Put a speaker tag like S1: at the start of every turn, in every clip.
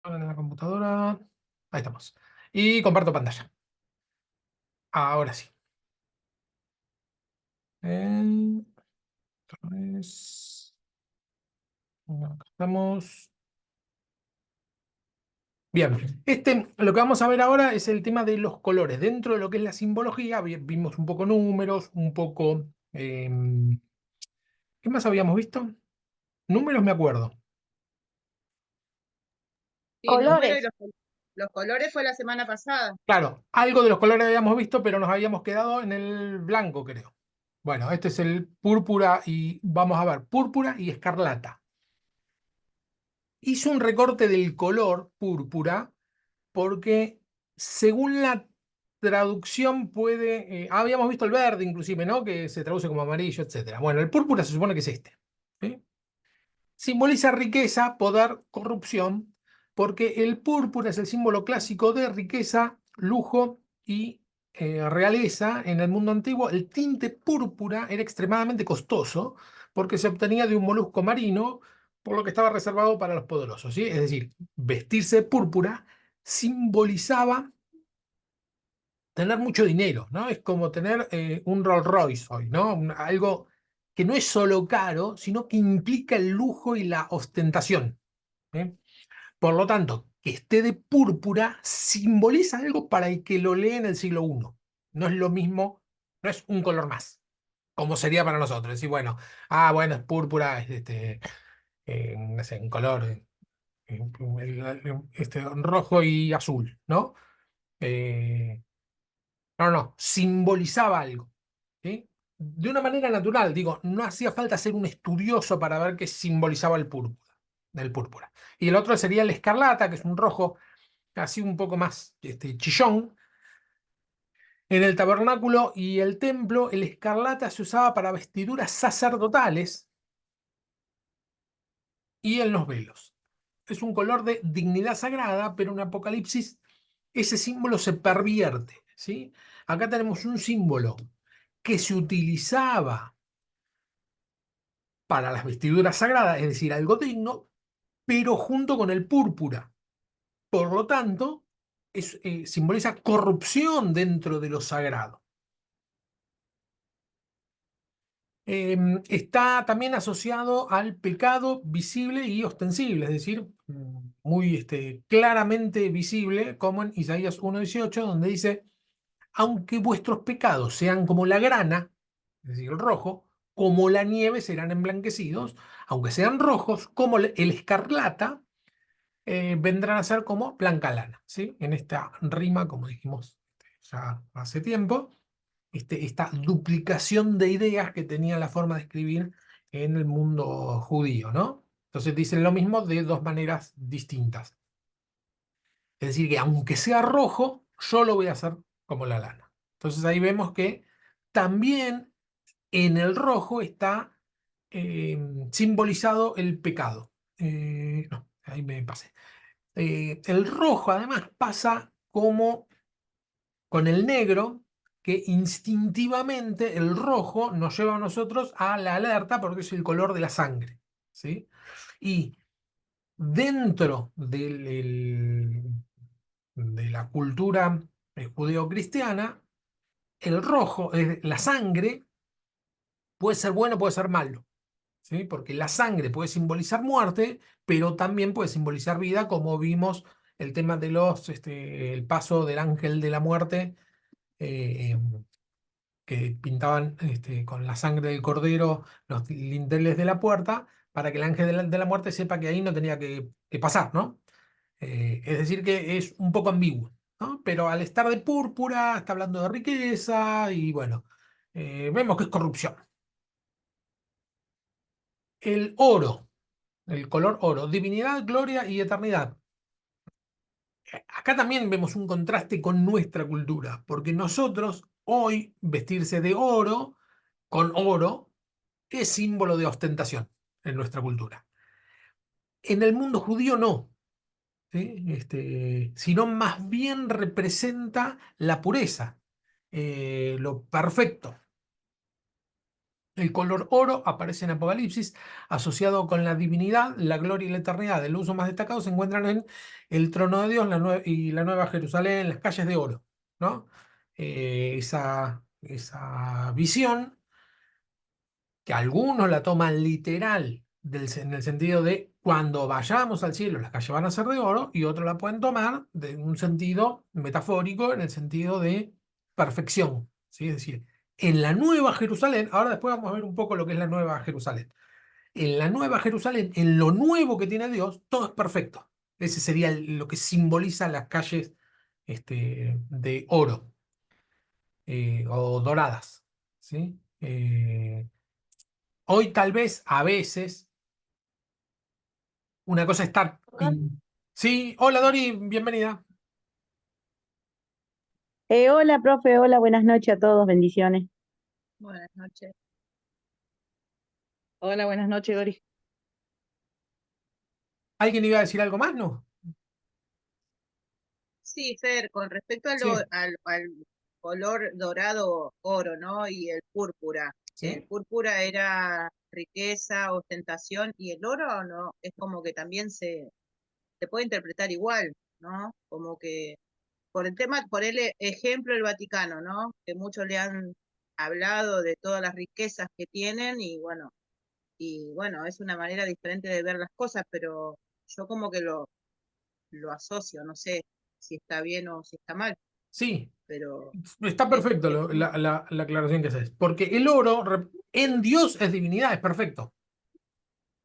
S1: En la computadora. Ahí estamos. Y comparto pantalla. Ahora sí. Eh, otra vez. Acá estamos. Bien. Lo que vamos a ver ahora es el tema de los colores. Dentro de lo que es la simbología, vimos un poco números, un poco. ¿Qué más habíamos visto? Números me acuerdo.
S2: Sí, números y
S3: Colores.
S2: los colores fue la semana pasada.
S1: Claro, algo de los colores habíamos visto, pero nos habíamos quedado en el blanco, creo. Bueno, este es el púrpura y vamos a ver, púrpura y escarlata. Hizo un recorte del color púrpura porque según la traducción habíamos visto el verde inclusive, ¿no? Que se traduce como amarillo, etcétera. Bueno, el púrpura se supone que es este. ¿Sí? Simboliza riqueza, poder, corrupción, porque el púrpura es el símbolo clásico de riqueza, lujo y realeza. En el mundo antiguo, el tinte púrpura era extremadamente costoso porque se obtenía de un molusco marino, por lo que estaba reservado para los poderosos, ¿sí? Es decir, vestirse de púrpura simbolizaba tener mucho dinero, ¿no? Es como tener un Rolls Royce hoy, ¿no? Algo que no es solo caro, sino que implica el lujo y la ostentación. ¿Eh? Por lo tanto, que esté de púrpura simboliza algo para el que lo lee en el siglo I. No es lo mismo, no es un color más, como sería para nosotros. Decir, bueno, bueno, es púrpura, es no sé, un color rojo y azul, ¿no? Eh, no, simbolizaba algo, ¿sí? De una manera natural, digo, no hacía falta ser un estudioso para ver qué simbolizaba el púrpura. Y el otro sería el escarlata, que es un rojo así un poco más chillón. En el tabernáculo y el templo, el escarlata se usaba para vestiduras sacerdotales y en los velos. Es un color de dignidad sagrada, pero en Apocalipsis ese símbolo se pervierte, ¿sí? Acá tenemos un símbolo que se utilizaba para las vestiduras sagradas, es decir, algo digno, pero junto con el púrpura. Por lo tanto, simboliza corrupción dentro de lo sagrado. Está también asociado al pecado visible y ostensible, es decir, muy claramente visible, como en Isaías 1:18, donde dice, aunque vuestros pecados sean como la grana, es decir, el rojo, como la nieve serán emblanquecidos, aunque sean rojos, como el escarlata, vendrán a ser como blanca lana, ¿sí? En esta rima, como dijimos ya hace tiempo, esta duplicación de ideas que tenía la forma de escribir en el mundo judío, ¿no? Entonces dicen lo mismo de dos maneras distintas. Es decir, que aunque sea rojo, yo lo voy a hacer como la lana. Entonces ahí vemos que también en el rojo está simbolizado el pecado. No, ahí me pasé. El rojo además pasa como con el negro, que instintivamente el rojo nos lleva a nosotros a la alerta porque es el color de la sangre, ¿sí? Y dentro de la cultura judeocristiana, el rojo, la sangre, puede ser bueno, puede ser malo, ¿sí? Porque la sangre puede simbolizar muerte, pero también puede simbolizar vida, como vimos el tema de el paso del ángel de la muerte, que pintaban con la sangre del cordero los linteles de la puerta, para que el ángel de la muerte sepa que ahí no tenía que pasar, ¿no? Es decir, que es un poco ambiguo, ¿no? Pero al estar de púrpura, está hablando de riqueza y bueno, vemos que es corrupción. El oro, el color oro, divinidad, gloria y eternidad. Acá también vemos un contraste con nuestra cultura, porque nosotros hoy vestirse de oro, con oro, es símbolo de ostentación en nuestra cultura. En el mundo judío no, ¿sí? Sino más bien representa la pureza, lo perfecto. El color oro aparece en Apocalipsis, asociado con la divinidad, la gloria y la eternidad. El uso más destacado se encuentran en el trono de Dios y la Nueva Jerusalén, las calles de oro, ¿no? Esa visión, que algunos la toman literal, en el sentido de cuando vayamos al cielo las calles van a ser de oro, y otros la pueden tomar de un sentido metafórico, en el sentido de perfección, ¿sí? Es decir, en la Nueva Jerusalén, ahora después vamos a ver un poco lo que es la Nueva Jerusalén. En la Nueva Jerusalén, en lo nuevo que tiene Dios, todo es perfecto. Ese sería lo que simboliza las calles de oro, o doradas, ¿sí? Hoy tal vez, a veces, una cosa es estar... Sí, hola Dori, bienvenida.
S3: Hola, profe, hola, buenas noches a todos, bendiciones.
S2: Buenas noches.
S4: Hola, buenas noches, Doris.
S1: ¿Alguien iba a decir algo más? ¿No?
S2: Sí, Fer, con respecto
S1: Sí,
S2: al color dorado oro, ¿no? Y el púrpura. El
S1: sí.
S2: púrpura era riqueza, ostentación, y el oro, ¿no? Es como que también se puede interpretar igual, ¿no? Como que por el tema, por el ejemplo el Vaticano, ¿no? Que muchos le han hablado de todas las riquezas que tienen y bueno, es una manera diferente de ver las cosas, pero yo como que lo asocio, no sé si está bien o si está mal,
S1: Sí,
S2: pero
S1: está
S2: es,
S1: perfecto
S2: es
S1: la aclaración que haces. Porque el oro en Dios es divinidad, es perfecto.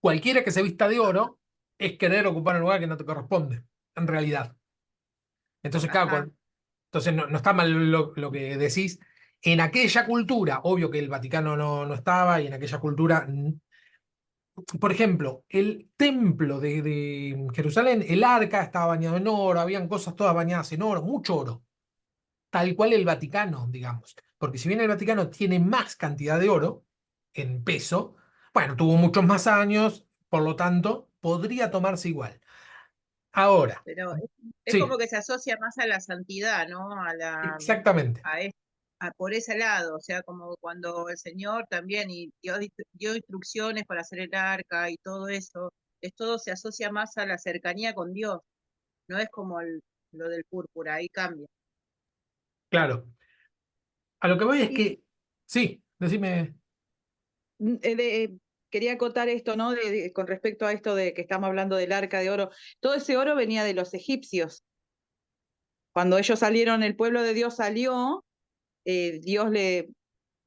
S1: Cualquiera que se vista de oro es querer ocupar un lugar que no te corresponde, en realidad. Entonces, claro,
S2: ajá,
S1: entonces no está mal lo que decís. En aquella cultura, obvio que el Vaticano no estaba, y en aquella cultura, por ejemplo, el templo de Jerusalén, el arca estaba bañado en oro, habían cosas todas bañadas en oro, mucho oro, tal cual el Vaticano, digamos. Porque si bien el Vaticano tiene más cantidad de oro en peso, bueno, tuvo muchos más años, por lo tanto, podría tomarse igual. Ahora,
S2: pero es como
S1: sí,
S2: que se asocia más a la santidad, ¿no?
S1: exactamente.
S2: A, es- por ese lado, o sea, como cuando el Señor también dio instrucciones para hacer el arca y todo eso, es todo se asocia más a la cercanía con Dios, no es como lo del púrpura, ahí cambia.
S1: Claro. A lo que voy es
S4: Y
S1: que, sí, decime,
S4: mm, eh, de- eh, quería acotar esto, ¿no? Con respecto a esto de que estamos hablando del arca de oro. Todo ese oro venía de los egipcios. Cuando ellos salieron, el pueblo de Dios salió, Dios le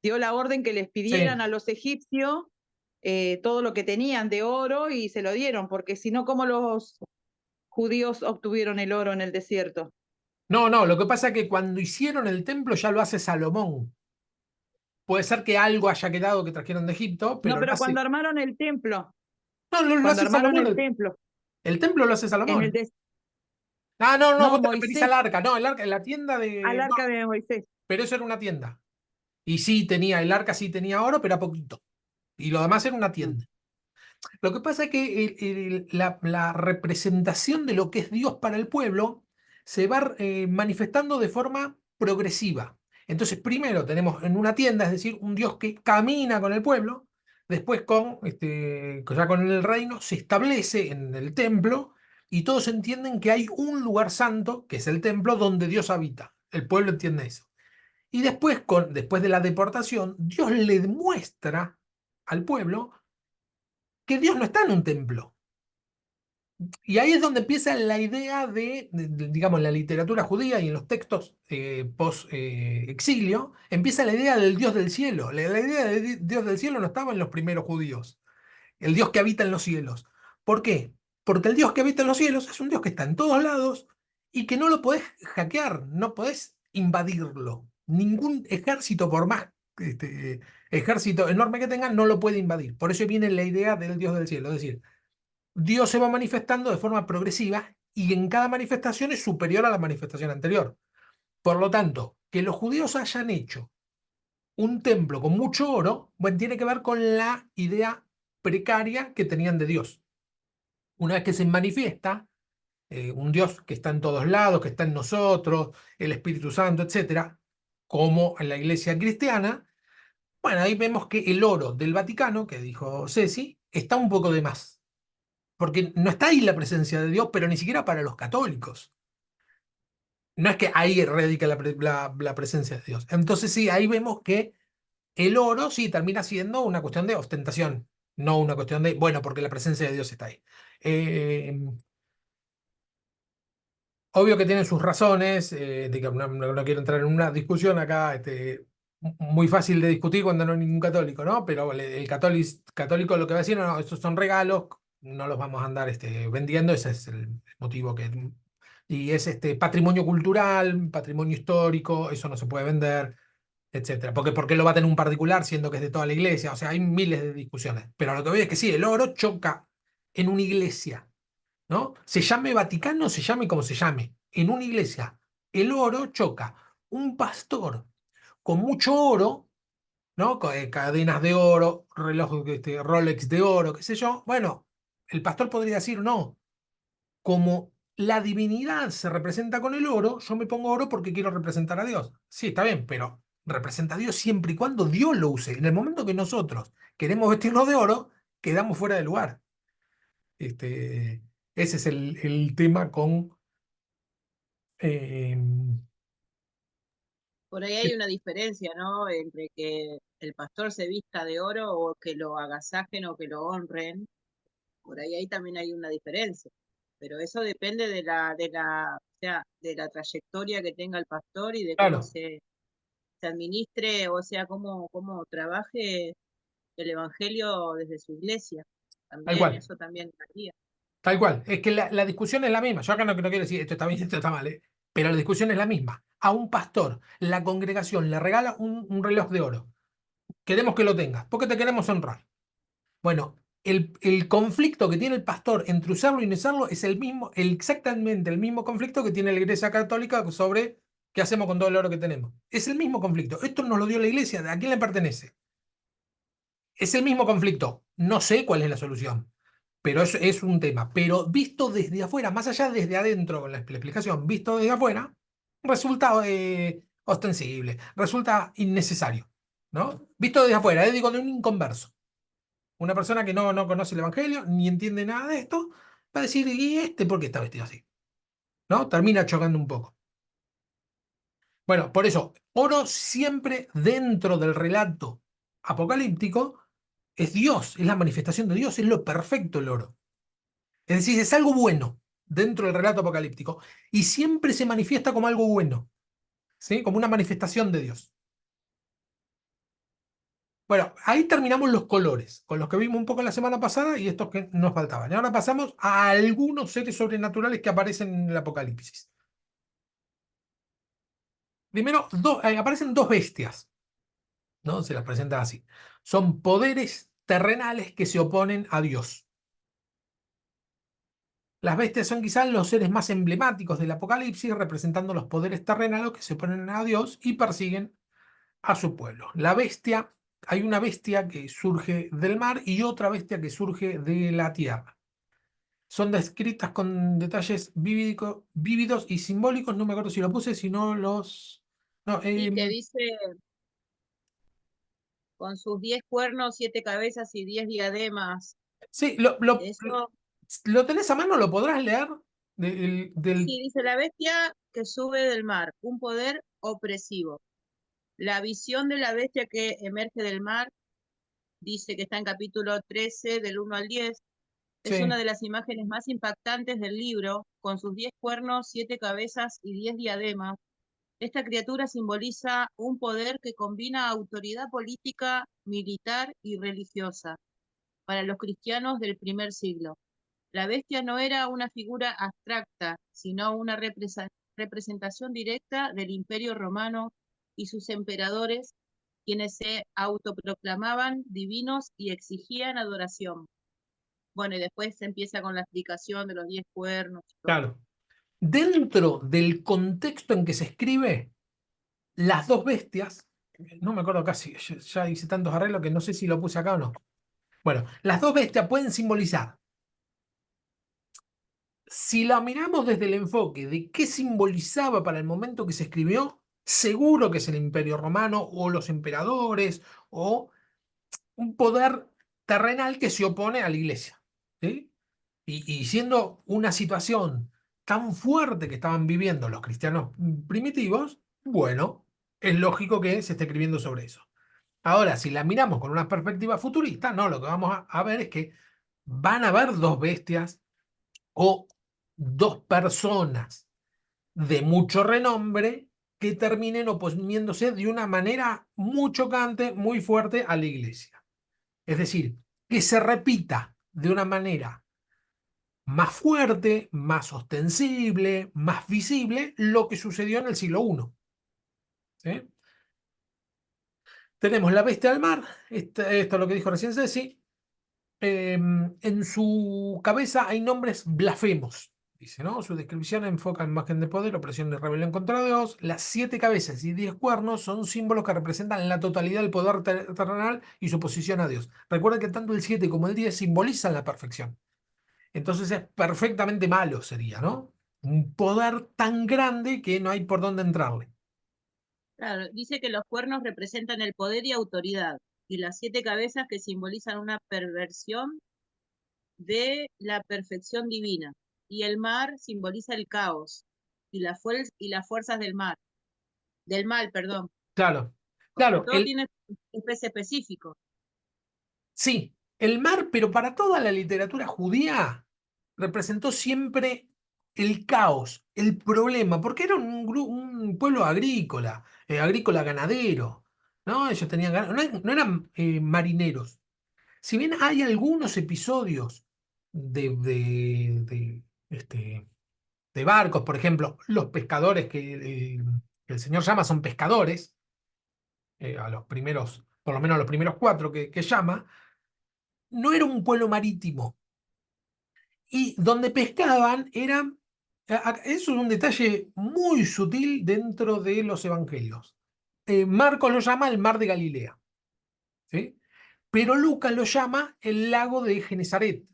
S4: dio la orden que les
S1: sí.
S4: pidieran a los egipcios todo lo que tenían de oro y se lo dieron, porque si no, ¿cómo los judíos obtuvieron el oro en el desierto?
S1: No, no, lo que pasa es que cuando hicieron el templo ya lo hace Salomón. Puede ser que algo haya quedado que trajeron de Egipto,
S4: No,
S1: pero lo
S4: pero
S1: hace.
S4: cuando armaron el templo,
S1: No, lo
S4: cuando
S1: hace
S4: armaron
S1: Salomón.
S4: el
S1: El,
S4: templo,
S1: el templo lo hace
S4: en el
S1: Salomón.
S4: des
S1: Ah, no, no,
S4: no,
S1: vos te referís
S4: Moisés,
S1: al arca. No, el arca, la tienda
S4: al
S1: de. No,
S4: arca de Moisés.
S1: pero eso era una tienda. Y sí tenía, el arca sí tenía oro, pero a poquito. Y lo demás era una
S4: Mm.
S1: tienda. Lo que pasa es que la representación de lo que es Dios para el pueblo se va manifestando de forma progresiva. Entonces, primero tenemos en una tienda, es decir, un Dios que camina con el pueblo, después ya con el reino, se establece en el templo, y todos entienden que hay un lugar santo, que es el templo, donde Dios habita. El pueblo entiende eso. Y después, después de la deportación, Dios le muestra al pueblo que Dios no está en un templo. Y ahí es donde empieza la idea digamos, en la literatura judía y en los textos post-exilio, empieza la idea del Dios del cielo. La idea del Dios del cielo no estaba en los primeros judíos, el Dios que habita en los cielos. ¿Por qué? Porque el Dios que habita en los cielos es un Dios que está en todos lados y que no lo podés hackear, no podés invadirlo. Ningún ejército, por más ejército enorme que tenga, no lo puede invadir. Por eso viene la idea del Dios del cielo. Es decir, Dios se va manifestando de forma progresiva, y en cada manifestación es superior a la manifestación anterior. Por lo tanto, que los judíos hayan hecho un templo con mucho oro, bueno, tiene que ver con la idea precaria que tenían de Dios. Una vez que se manifiesta un Dios que está en todos lados, que está en nosotros, el Espíritu Santo, etcétera, como en la iglesia cristiana, Bueno, ahí vemos que el oro del Vaticano, que dijo Ceci, está un poco de más. Porque no está ahí la presencia de Dios, pero ni siquiera para los católicos. No es que ahí radica la presencia de Dios. Entonces sí, ahí vemos que el oro sí termina siendo una cuestión de ostentación, no una cuestión de, bueno, porque la presencia de Dios está ahí. Eh, Obvio que tienen sus razones, de que no quiero entrar en una discusión acá, muy fácil de discutir cuando no hay ningún católico, ¿no? Pero el católico lo que va a decir, no, no, estos son regalos, no los vamos a andar vendiendo, ese es el motivo que... Y es patrimonio cultural, patrimonio histórico, eso no se puede vender, etcétera. Porque, ¿por qué lo va a tener un particular siendo que es de toda la iglesia? O sea, hay miles de discusiones. Pero lo que voy es que sí, el oro choca en una iglesia, ¿no? Se llame Vaticano, se llame como se llame. En una iglesia, el oro choca. Un pastor con mucho oro, ¿no? Cadenas de oro, reloj Rolex de oro, qué sé yo. Bueno, el pastor podría decir, no, como la divinidad se representa con el oro, yo me pongo oro porque quiero representar a Dios. Sí, está bien, pero representa a Dios siempre y cuando Dios lo use. En el momento que nosotros queremos vestirnos de oro, quedamos fuera de lugar. Este, Ese es el tema con... eh,
S2: Por ahí hay una diferencia, ¿no? Entre que el pastor se vista de oro o que lo agasajen o que lo honren. Por ahí también hay una diferencia. Pero eso depende o sea, de la trayectoria que tenga el pastor y de cómo
S1: claro,
S2: se administre, o sea, cómo trabaje el evangelio desde su iglesia.
S1: tal
S2: También,
S1: cual,
S2: eso también varía.
S1: tal cual. Es que la discusión es la misma. Yo acá no quiero decir esto está bien, esto está mal, ¿eh? Pero la discusión es la misma. A un pastor, la congregación le regala un reloj de oro. Queremos que lo tengas, porque te queremos honrar. Bueno, el conflicto que tiene el pastor entre usarlo y no usarlo es el mismo, exactamente el mismo conflicto que tiene la Iglesia Católica sobre qué hacemos con todo el oro que tenemos. Es el mismo conflicto. Esto nos lo dio la Iglesia. ¿A quién le pertenece? Es el mismo conflicto. No sé cuál es la solución, pero es un tema. Pero visto desde afuera, más allá desde adentro, con la explicación, visto desde afuera, resulta ostensible, resulta innecesario, ¿no? Visto desde afuera, digo, de un inconverso. Una persona que no conoce el Evangelio, ni entiende nada de esto, va a decir, ¿y este por qué está vestido así? ¿No? Termina chocando un poco. Bueno, por eso, oro siempre dentro del relato apocalíptico es Dios, es la manifestación de Dios, es lo perfecto el oro. Es decir, es algo bueno dentro del relato apocalíptico y siempre se manifiesta como algo bueno, ¿sí? Como una manifestación de Dios. Bueno, ahí terminamos los colores, con los que vimos un poco la semana pasada y estos que nos faltaban. Y ahora pasamos a algunos seres sobrenaturales que aparecen en el Apocalipsis. Primero, aparecen dos bestias, ¿no? Se las presenta así. Son poderes terrenales que se oponen a Dios. Las bestias son quizás los seres más emblemáticos del Apocalipsis, representando los poderes terrenales que se oponen a Dios y persiguen a su pueblo. La bestia, hay una bestia que surge del mar y otra bestia que surge de la tierra. Son descritas con detalles vívidos y simbólicos. No me acuerdo si lo puse, si no los... No,
S2: Y que dice, con sus 10 cuernos, 7 cabezas y 10 diademas.
S1: sí,
S2: Eso,
S1: lo tenés a mano, lo podrás leer del...
S2: sí, dice la bestia que sube del mar, un poder opresivo. La visión de la bestia que emerge del mar, dice que está en capítulo 13, del 1 al 10, es una
S1: Sí,
S2: de las imágenes más impactantes del libro, con sus 10 cuernos, 7 cabezas y 10 diademas. Esta criatura simboliza un poder que combina autoridad política, militar y religiosa para los cristianos del primer siglo. La bestia no era una figura abstracta, sino una representación directa del Imperio Romano y sus emperadores, quienes se autoproclamaban divinos y exigían adoración. Bueno, y después se empieza con la explicación de los 10 cuernos y todo.
S1: claro. Dentro del contexto en que se escribe, las dos bestias, no me acuerdo casi, ya hice tantos arreglos que no sé si lo puse acá o no. Bueno, las dos bestias pueden simbolizar, si la miramos desde el enfoque de qué simbolizaba para el momento que se escribió, seguro que es el Imperio Romano o los emperadores o un poder terrenal que se opone a la iglesia. ¿Sí? Y siendo una situación tan fuerte que estaban viviendo los cristianos primitivos, bueno, es lógico que se esté escribiendo sobre eso. Ahora, si la miramos con una perspectiva futurista, no, lo que vamos a ver es que van a haber dos bestias o dos personas de mucho renombre que terminen oponiéndose de una manera muy chocante, muy fuerte a la iglesia. Es decir, que se repita de una manera más fuerte, más ostensible, más visible lo que sucedió en el siglo I. ¿Sí? Tenemos la bestia del mar, esto es lo que dijo recién Ceci. En su cabeza hay nombres blasfemos, dice, ¿no? Su descripción enfoca en imagen de poder, opresión y rebelión contra Dios. Las 7 cabezas y 10 cuernos son símbolos que representan la totalidad del poder terrenal y su oposición a Dios. Recuerda que tanto el 7 como el 10 simbolizan la perfección. Entonces es perfectamente malo, sería, ¿no? Un poder tan grande que no hay por dónde entrarle.
S2: Claro, dice que los cuernos representan el poder y autoridad, y las 7 cabezas que simbolizan una perversión de la perfección divina, y el mar simboliza el caos y, y las fuerzas del mal, perdón.
S1: Claro,
S2: Que
S1: claro,
S2: todo tiene un peso específico.
S1: sí, el mar, pero para toda la literatura judía representó siempre el caos, el problema, porque era un pueblo agrícola, agrícola ganadero, ¿no? Ellos tenían no eran marineros. Si bien hay algunos episodios de de barcos, por ejemplo, los pescadores que el señor llama son pescadores, a los primeros, por lo menos a los primeros 4 que llama, no era un pueblo marítimo. Y donde pescaban eran, eso es un detalle muy sutil dentro de los evangelios. Marcos lo llama el mar de Galilea, ¿sí? Pero Lucas lo llama el lago de Genezaret.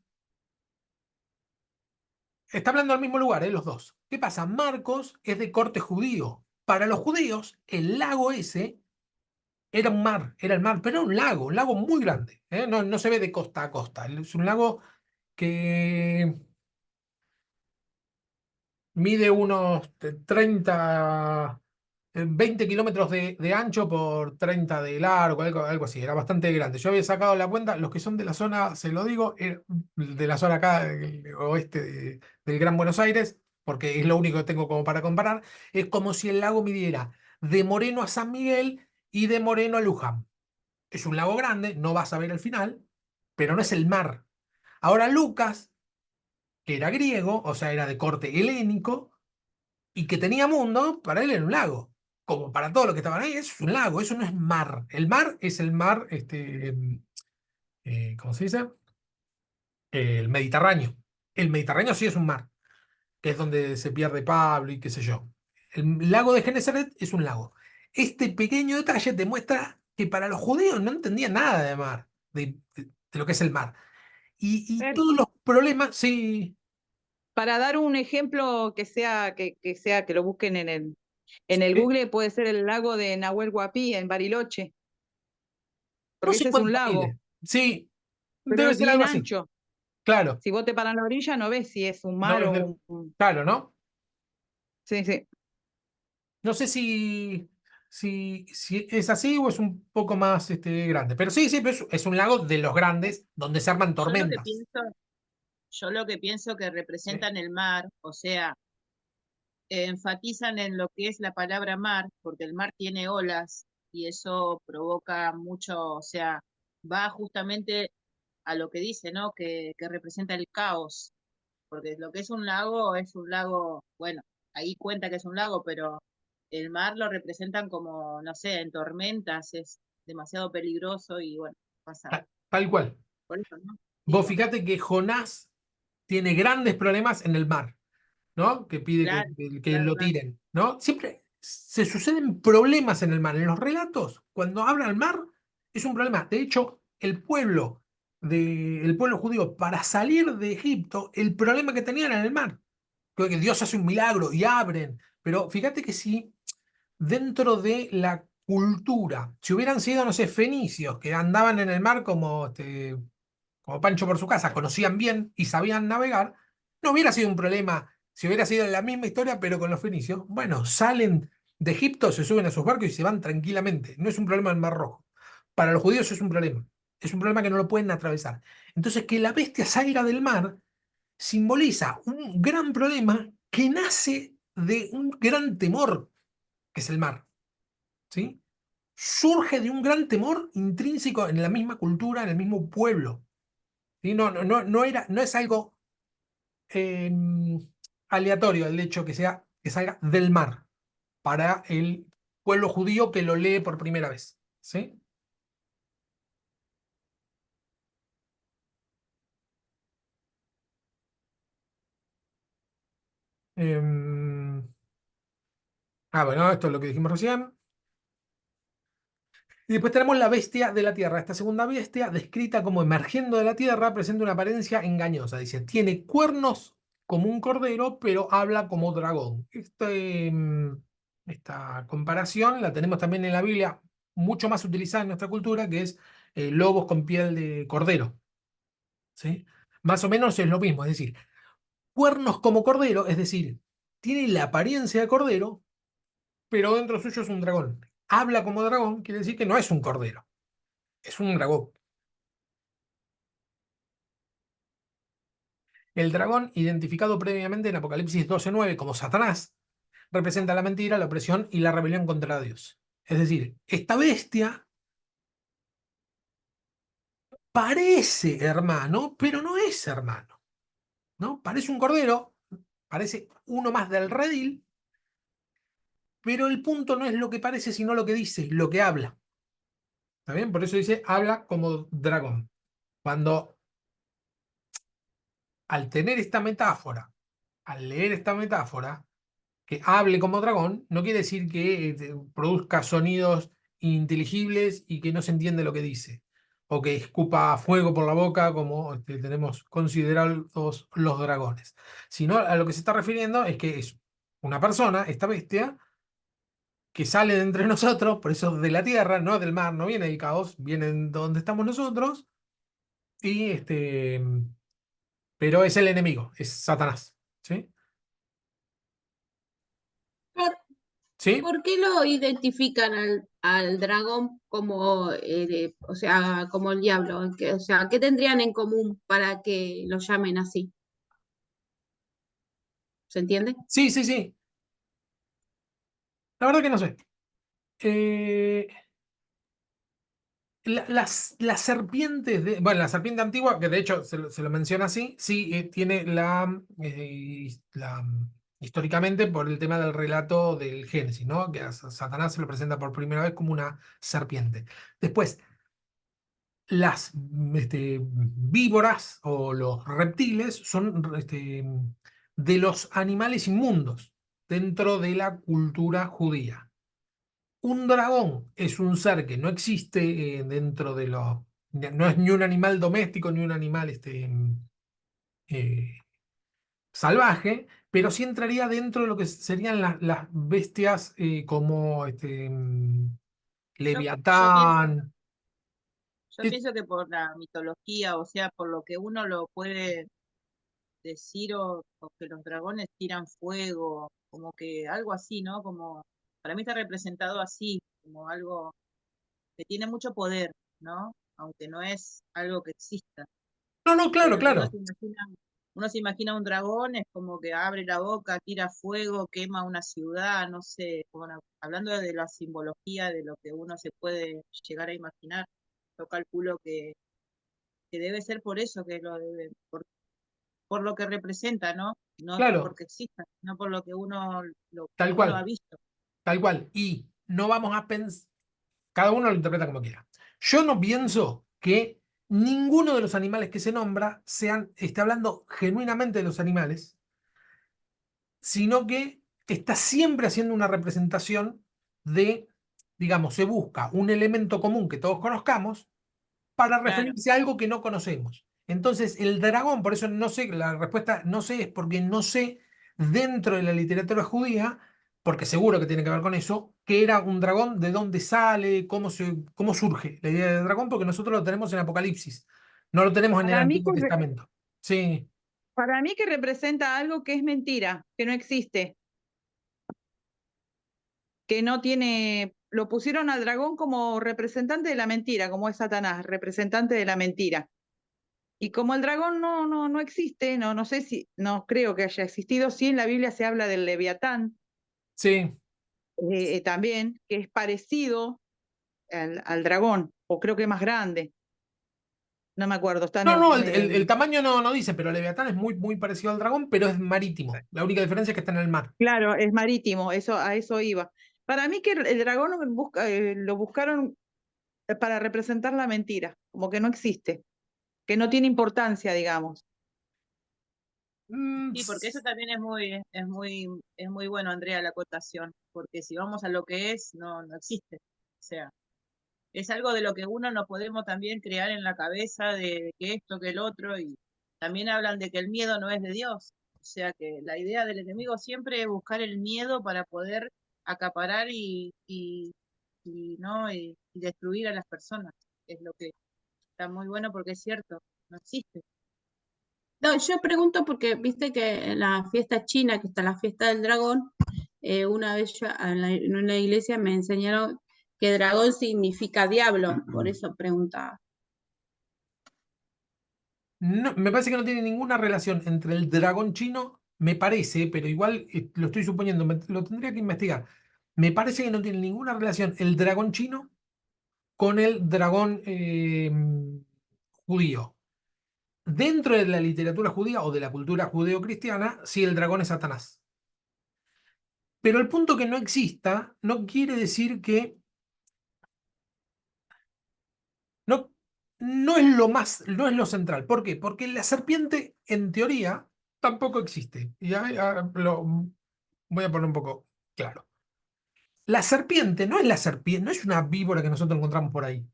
S1: Está hablando del mismo lugar, los dos. ¿Qué pasa? Marcos es de corte judío. Para los judíos, el lago ese era un mar, era el mar, pero era un lago muy grande. No, no se ve de costa a costa. Es un lago que mide unos 30, 20 kilómetros de ancho por 30 de largo, algo así. Era bastante grande. Yo había sacado la cuenta, los que son de la zona, se lo digo, de la zona acá, del oeste del Gran Buenos Aires, porque es lo único que tengo como para comparar, es como si el lago midiera de Moreno a San Miguel y de Moreno a Luján. Es un lago grande, no vas a ver el final, pero no es el mar. Ahora Lucas, que era griego, o sea, era de corte helénico, y que tenía mundo, para él era un lago. Como para todos los que estaban ahí, eso es un lago, eso no es mar. El mar es el mar, ¿cómo se dice? El Mediterráneo. El Mediterráneo sí es un mar, que es donde se pierde Pablo y qué sé yo. El lago de Genesaret es un lago. Este pequeño detalle te muestra que para los judíos no entendían nada de mar, de lo que es el mar. Y
S4: Fer,
S1: todos los problemas, sí.
S4: para dar un ejemplo que lo busquen en el
S1: eh,
S4: Google, puede ser el lago de Nahuel Huapi en Bariloche,
S1: no
S4: porque
S1: sé
S4: ese es un
S1: cuánto
S4: lago,
S1: mide. Sí,
S4: pero
S1: debe
S4: es
S1: ser
S4: bien
S1: algo así.
S4: ancho.
S1: Claro.
S4: Si vos te paras en la orilla, no ves si es un
S1: No,
S4: mar o
S1: claro, ¿no?
S4: Sí, sí.
S1: No sé si es así o es un poco más grande. Pero sí, sí, pero es un lago de los grandes donde se arman
S2: Yo lo que
S1: tormentas.
S2: pienso, yo lo que pienso que
S1: ¿Sí?
S2: representan el mar, o sea, enfatizan en lo que es la palabra mar, porque el mar tiene olas y eso provoca mucho, o sea, va justamente a lo que dice, ¿no? Que representa el caos, porque lo que es un lago, bueno, ahí cuenta que es un lago, pero el mar lo representan como, no sé, en tormentas, es demasiado peligroso y bueno, pasa
S1: Tal cual.
S2: por eso, ¿no?
S1: Vos
S2: Digo,
S1: fíjate que Jonás tiene grandes problemas en el mar, ¿no? Que pide
S2: claro,
S1: que
S2: claro,
S1: lo
S2: claro.
S1: tiren, ¿no? Siempre se suceden problemas en el mar. En los relatos, cuando habla el mar, es un problema. De hecho, el pueblo judío, para salir de Egipto, el problema que tenían era el mar. Que Dios hace un milagro y abren. Pero fíjate que si dentro de la cultura. Si hubieran sido, no sé, fenicios que andaban en el mar como Pancho por su casa, conocían bien y sabían navegar, no hubiera sido un problema si hubiera sido la misma historia, pero con los fenicios. Bueno, salen de Egipto, se suben a sus barcos y se van tranquilamente. No es un problema el Mar Rojo. Para los judíos es un problema. Es un problema que no lo pueden atravesar. Entonces, que la bestia salga del mar simboliza un gran problema que nace de un gran temor, que es el mar. ¿Sí? Surge de un gran temor intrínseco en la misma cultura, en el mismo pueblo. ¿Sí? No es algo eh, aleatorio el hecho que salga del mar para el pueblo judío que lo lee por primera vez. ¿Sí? Em, bueno, esto es lo que dijimos recién. Y después tenemos la bestia de la tierra. Esta segunda bestia, descrita como emergiendo de la tierra, presenta una apariencia engañosa. Dice, tiene cuernos como un cordero, pero habla como dragón. Esta comparación la tenemos también en la Biblia, mucho más utilizada en nuestra cultura, que es lobos con piel de cordero. ¿Sí? Más o menos es lo mismo, es decir, cuernos como cordero, es decir, tiene la apariencia de cordero, pero dentro suyo es un dragón. Habla como dragón, quiere decir que no es un cordero, es un dragón. El dragón, identificado previamente en Apocalipsis 12:9 como Satanás, representa la mentira, la opresión y la rebelión contra Dios. Es decir, esta bestia parece hermano, pero no es hermano, ¿no? Parece un cordero, parece uno más del redil, pero el punto no es lo que parece, sino lo que dice, lo que habla. ¿Está bien? Por eso dice, habla como dragón. Cuando al tener esta metáfora, al leer esta metáfora, que hable como dragón, no quiere decir que produzca sonidos ininteligibles y que no se entiende lo que dice, o que escupa fuego por la boca, como tenemos considerados los dragones. Sino a lo que se está refiriendo es que es una persona, esta bestia, que sale de entre nosotros, por eso de la tierra, no del mar, no viene del caos, viene de donde estamos nosotros, y pero es el enemigo, es Satanás. ¿Sí?
S5: ¿Por,
S1: ¿Sí?
S5: por qué lo identifican al dragón como, o sea, como el diablo? O sea, ¿qué tendrían en común para que lo llamen así? ¿Se entiende?
S1: Sí, sí, sí. La verdad que no sé. Eh, las serpientes bueno, la serpiente antigua, que de hecho se lo menciona así, sí, tiene históricamente por el tema del relato del Génesis, ¿no? Que a Satanás se lo presenta por primera vez como una serpiente. Después, las víboras o los reptiles son de los animales inmundos dentro de la cultura judía. Un dragón es un ser que no existe dentro de los... No es ni un animal doméstico ni un animal eh, salvaje, pero sí entraría dentro de lo que serían las bestias como
S2: Yo pienso,
S1: Leviatán.
S2: yo pienso que por la mitología, o sea, por lo que uno lo puede decir o que los dragones tiran fuego, como que algo así, ¿no? Como para mí está representado así, como algo que tiene mucho poder, ¿no? Aunque no es algo que exista.
S1: No, no, claro,
S2: Pero
S1: claro.
S2: uno se imagina un dragón, es como que abre la boca, tira fuego, quema una ciudad, no sé, bueno, hablando de la simbología de lo que uno se puede llegar a imaginar, yo calculo que debe ser por eso que lo debe, por lo que representa, ¿no? No
S1: Claro,
S2: porque exista, no por lo que lo que
S1: tal
S2: uno ha
S1: cual,
S2: visto.
S1: tal cual. Y no vamos a pensar, cada uno lo interpreta como quiera. Yo no pienso que ninguno de los animales que se nombra esté hablando genuinamente de los animales, sino que está siempre haciendo una representación de, digamos, se busca un elemento común que todos conozcamos para
S2: Claro,
S1: referirse a algo que no conocemos. Entonces, el dragón, por eso no sé, la respuesta no sé, es porque no sé dentro de la literatura judía porque seguro que tiene que ver con eso, qué era un dragón, de dónde sale, cómo surge la idea del dragón, porque nosotros lo tenemos en Apocalipsis, no lo tenemos en el
S4: Para mí
S1: Antiguo Testamento. Sí,
S4: para mí que representa algo que es mentira, que no existe, que no tiene, lo pusieron al dragón como representante de la mentira, como es Satanás, representante de la mentira. Y como el dragón no existe, no sé si, no creo que haya existido, sí en la Biblia se habla del Leviatán,
S1: sí.
S4: también, que es parecido al dragón, o creo que más grande, no me acuerdo, está en
S1: No, no, el
S4: el,
S1: tamaño no dice, pero Leviatán es muy parecido al dragón, pero es marítimo. La única diferencia es que está en el mar.
S4: claro, es marítimo, a eso iba. Para mí que el dragón lo buscaron para representar la mentira, como que no existe, que no tiene importancia, digamos.
S1: Mm,
S2: Sí, porque eso también es muy bueno, Andrea, la acotación, porque si vamos a lo que es, no existe. O sea, es algo de lo que uno no podemos también crear en la cabeza de que esto, que el otro, y también hablan de que el miedo no es de Dios. O sea que la idea del enemigo siempre es buscar el miedo para poder acaparar ¿no? y destruir a las personas. Es lo que está muy bueno porque es cierto, no existe.
S5: No, yo pregunto porque viste que en la fiesta china, que está la fiesta del dragón, una vez yo en una iglesia me enseñaron que dragón significa diablo, por eso preguntaba.
S1: no, me parece que no tiene ninguna relación entre el dragón chino, me parece, pero igual lo estoy suponiendo, lo tendría que investigar. Me parece que no tiene ninguna relación el dragón chino con el dragón judío. Dentro de la literatura judía o de la cultura judeocristiana, sí, el dragón es Satanás. Pero el punto que no exista no quiere decir que no, no es lo más, no es lo central. ¿Por qué? Porque la serpiente, en teoría, tampoco existe. Y lo voy a poner un poco claro. La serpiente no es la serpiente, no es una víbora que nosotros encontramos por ahí.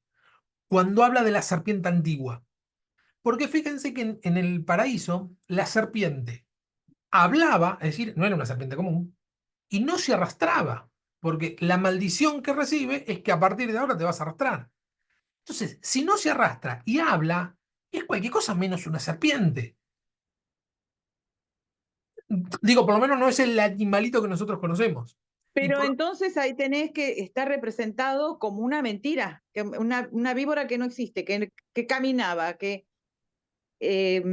S1: Cuando habla de la serpiente antigua. Porque fíjense que en el paraíso, la serpiente hablaba, es decir, no era una serpiente común, y no se arrastraba. Porque la maldición que recibe es que a partir de ahora te vas a arrastrar. Entonces, si no se arrastra y habla, es cualquier cosa menos una serpiente. Digo, por lo menos no es el animalito que nosotros conocemos. Y
S4: Pero
S1: por,
S4: entonces ahí tenés que estar representado como una mentira, una víbora que no existe, que caminaba, que eh,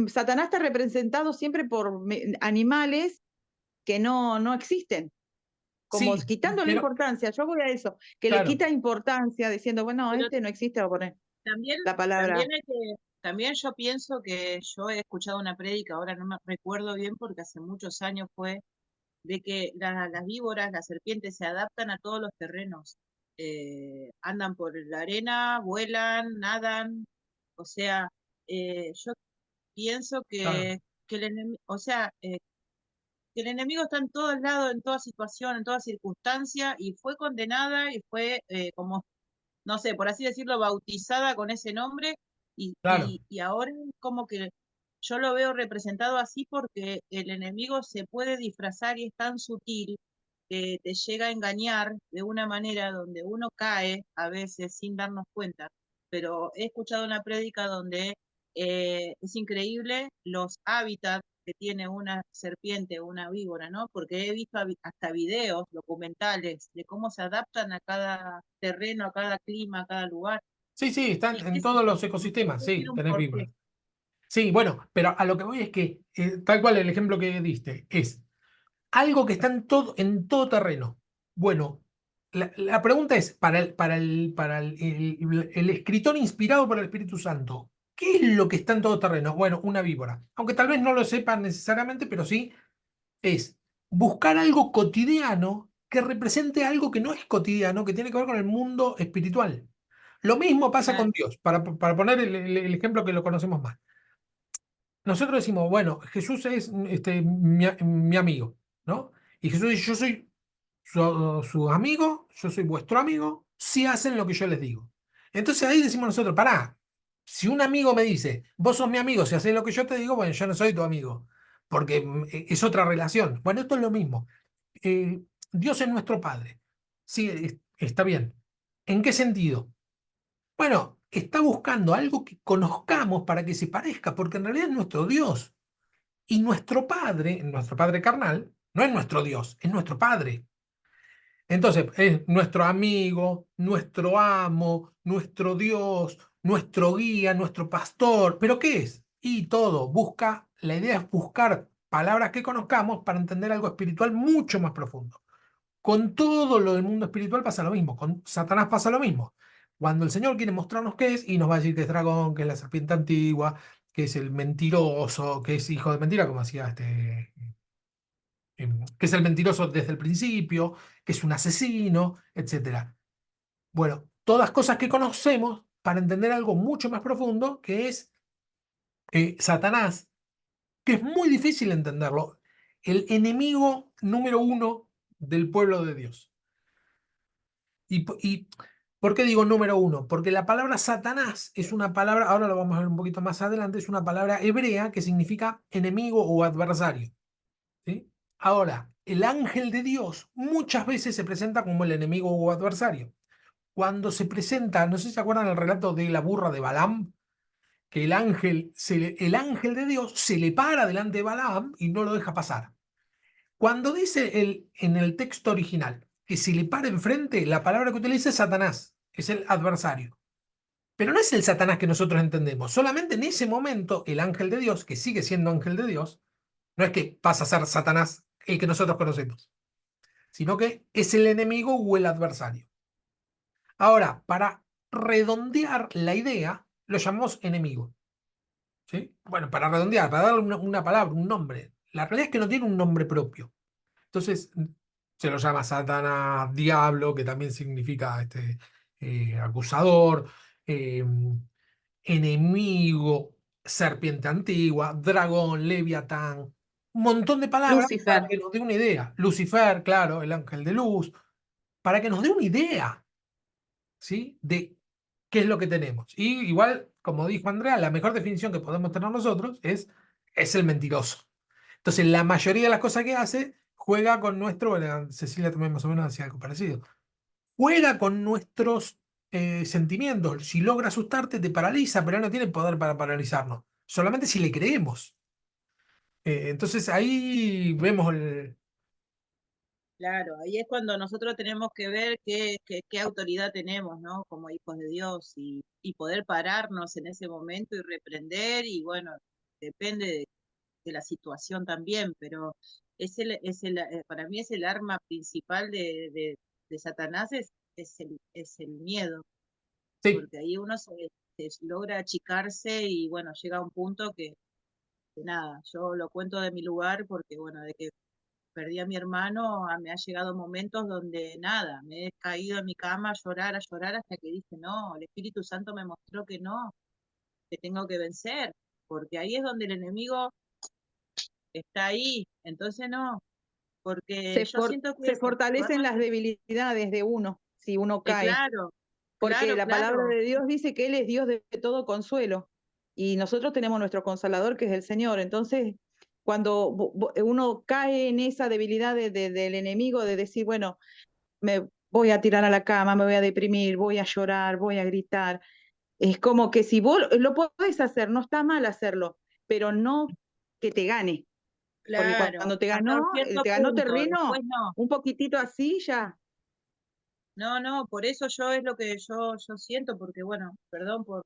S4: Satanás está representado siempre por animales que no existen, como
S1: sí,
S4: quitándole
S1: pero
S4: importancia. Yo voy a eso, que le
S1: claro,
S4: quita importancia diciendo, bueno,
S2: Pero
S4: este no existe, voy a poner
S2: también,
S4: la palabra.
S2: también yo pienso que yo he escuchado una prédica, ahora no me recuerdo bien porque hace muchos años fue, de que las víboras, las serpientes se adaptan a todos los terrenos. Andan por la arena, vuelan, nadan. O sea, yo pienso
S1: claro.
S2: que o sea, que el enemigo está en todos lados, en toda situación, en toda circunstancia, y fue condenada y fue como no sé, por así decirlo, bautizada con ese nombre
S1: Claro.
S2: y ahora como que yo lo veo representado así porque el enemigo se puede disfrazar y es tan sutil que te llega a engañar de una manera donde uno cae a veces sin darnos cuenta. Pero he escuchado una prédica donde es increíble los hábitats que tiene una serpiente o una víbora, ¿no? Porque he visto hasta videos documentales de cómo se adaptan a cada terreno, a cada clima, a cada lugar.
S1: Sí, sí, están
S2: Y
S1: en
S2: qué sé
S1: todos
S2: yo,
S1: los ecosistemas,
S2: todo
S1: sí,
S2: tiene un
S1: tenés
S2: porqué.
S1: víboras. Sí, bueno, pero a lo que voy es que, tal cual el ejemplo que diste, es algo que está en todo terreno. Bueno, la pregunta es, el escritor inspirado por el Espíritu Santo, ¿qué es lo que está en todo terreno? Bueno, una víbora. Aunque tal vez no lo sepan necesariamente, pero sí es buscar algo cotidiano que represente algo que no es cotidiano, que tiene que ver con el mundo espiritual. Lo mismo pasa con
S2: Claro,
S1: Dios, para poner el ejemplo que lo conocemos más. Nosotros decimos, bueno, Jesús es mi amigo, ¿no? Y Jesús dice, yo soy su amigo, yo soy vuestro amigo, si hacen lo que yo les digo. Entonces ahí decimos nosotros, pará, si un amigo me dice, vos sos mi amigo, si haces lo que yo te digo, bueno, yo no soy tu amigo. porque es otra relación. Bueno, esto es lo mismo. Dios es nuestro Padre. Sí, está bien. ¿En qué sentido? Bueno, está buscando algo que conozcamos para que se parezca, porque en realidad es nuestro Dios. Y nuestro Padre carnal, no es nuestro Dios, es nuestro Padre. Entonces, es nuestro amigo, nuestro amo, nuestro Dios, nuestro guía, nuestro pastor. ¿Pero qué es? Y todo, la idea es buscar palabras que conozcamos para entender algo espiritual mucho más profundo. Con todo lo del mundo espiritual pasa lo mismo, con Satanás pasa lo mismo. Cuando el Señor quiere mostrarnos qué es, y nos va a decir que es dragón, que es la serpiente antigua, que es el mentiroso, que es hijo de mentira, como decía que es el mentiroso desde el principio, que es un asesino, etcétera. Bueno, todas cosas que conocemos para entender algo mucho más profundo, que es Satanás, que es muy difícil entenderlo, el enemigo número uno del pueblo de Dios. Y ¿por qué digo número uno? Porque la palabra Satanás es una palabra, ahora lo vamos a ver un poquito más adelante, es una palabra hebrea que significa enemigo o adversario. ¿Sí? Ahora, el ángel de Dios muchas veces se presenta como el enemigo o adversario. Cuando se presenta, no sé si se acuerdan el relato de la burra de Balaam, que el ángel de Dios se le para delante de Balaam y no lo deja pasar. Cuando dice en el texto original que se le para enfrente, la palabra que utiliza es Satanás, es el adversario. Pero no es el Satanás que nosotros entendemos. Solamente en ese momento el ángel de Dios, que sigue siendo ángel de Dios, no es que pasa a ser Satanás el que nosotros conocemos, sino que es el enemigo o el adversario. Ahora, para redondear la idea, lo llamamos enemigo. ¿Sí? Bueno, para redondear, para darle una palabra, un nombre. La realidad es que no tiene un nombre propio. Entonces, se lo llama Satanás, diablo, que también significa acusador, eh, enemigo, serpiente antigua, dragón, leviatán, un montón de palabras para
S5: Lucifer.
S1: que nos dé una idea. Lucifer, claro, el ángel de luz, para que nos dé una idea, ¿sí? De qué es lo que tenemos. Y igual, como dijo Andrea, la mejor definición que podemos tener nosotros es el mentiroso. Entonces, la mayoría de las cosas que hace juega con bueno, Cecilia también más o menos hacía algo parecido, juega con nuestros sentimientos. Si logra asustarte, te paraliza, pero él no tiene poder para paralizarnos, solamente si le creemos. Entonces ahí vemos
S2: Claro, ahí es cuando nosotros tenemos que ver qué autoridad tenemos, ¿no? Como hijos de Dios y poder pararnos en ese momento y reprender y bueno, depende de la situación también, pero para mí es el arma principal de Satanás es el miedo,
S1: sí,
S2: porque ahí uno se logra achicarse y bueno, llega a un punto que nada, yo lo cuento de mi lugar porque bueno, de que perdí a mi hermano, me ha llegado momentos donde nada, me he caído en mi cama a llorar hasta que dije, no, el Espíritu Santo me mostró que no, que tengo que vencer, porque ahí es donde el enemigo está ahí, entonces no, porque yo siento que
S4: Se
S2: su
S4: fortalecen
S2: arma,
S4: las debilidades de uno si uno cae,
S2: claro,
S4: porque
S2: claro,
S4: la palabra
S2: claro,
S4: de Dios dice que Él es Dios de todo consuelo y nosotros tenemos nuestro consolador que es el Señor. Entonces, cuando uno cae en esa debilidad del enemigo de decir, bueno, me voy a tirar a la cama, me voy a deprimir, voy a llorar, voy a gritar, es como que si vos lo podés hacer, no está mal hacerlo, pero no que te gane, porque
S2: claro,
S4: cuando
S2: hasta un cierto
S4: te ganó
S2: punto, después
S4: terreno,
S2: no.
S4: un poquitito así ya.
S2: No, no, por eso yo es lo que yo siento, porque bueno, perdón por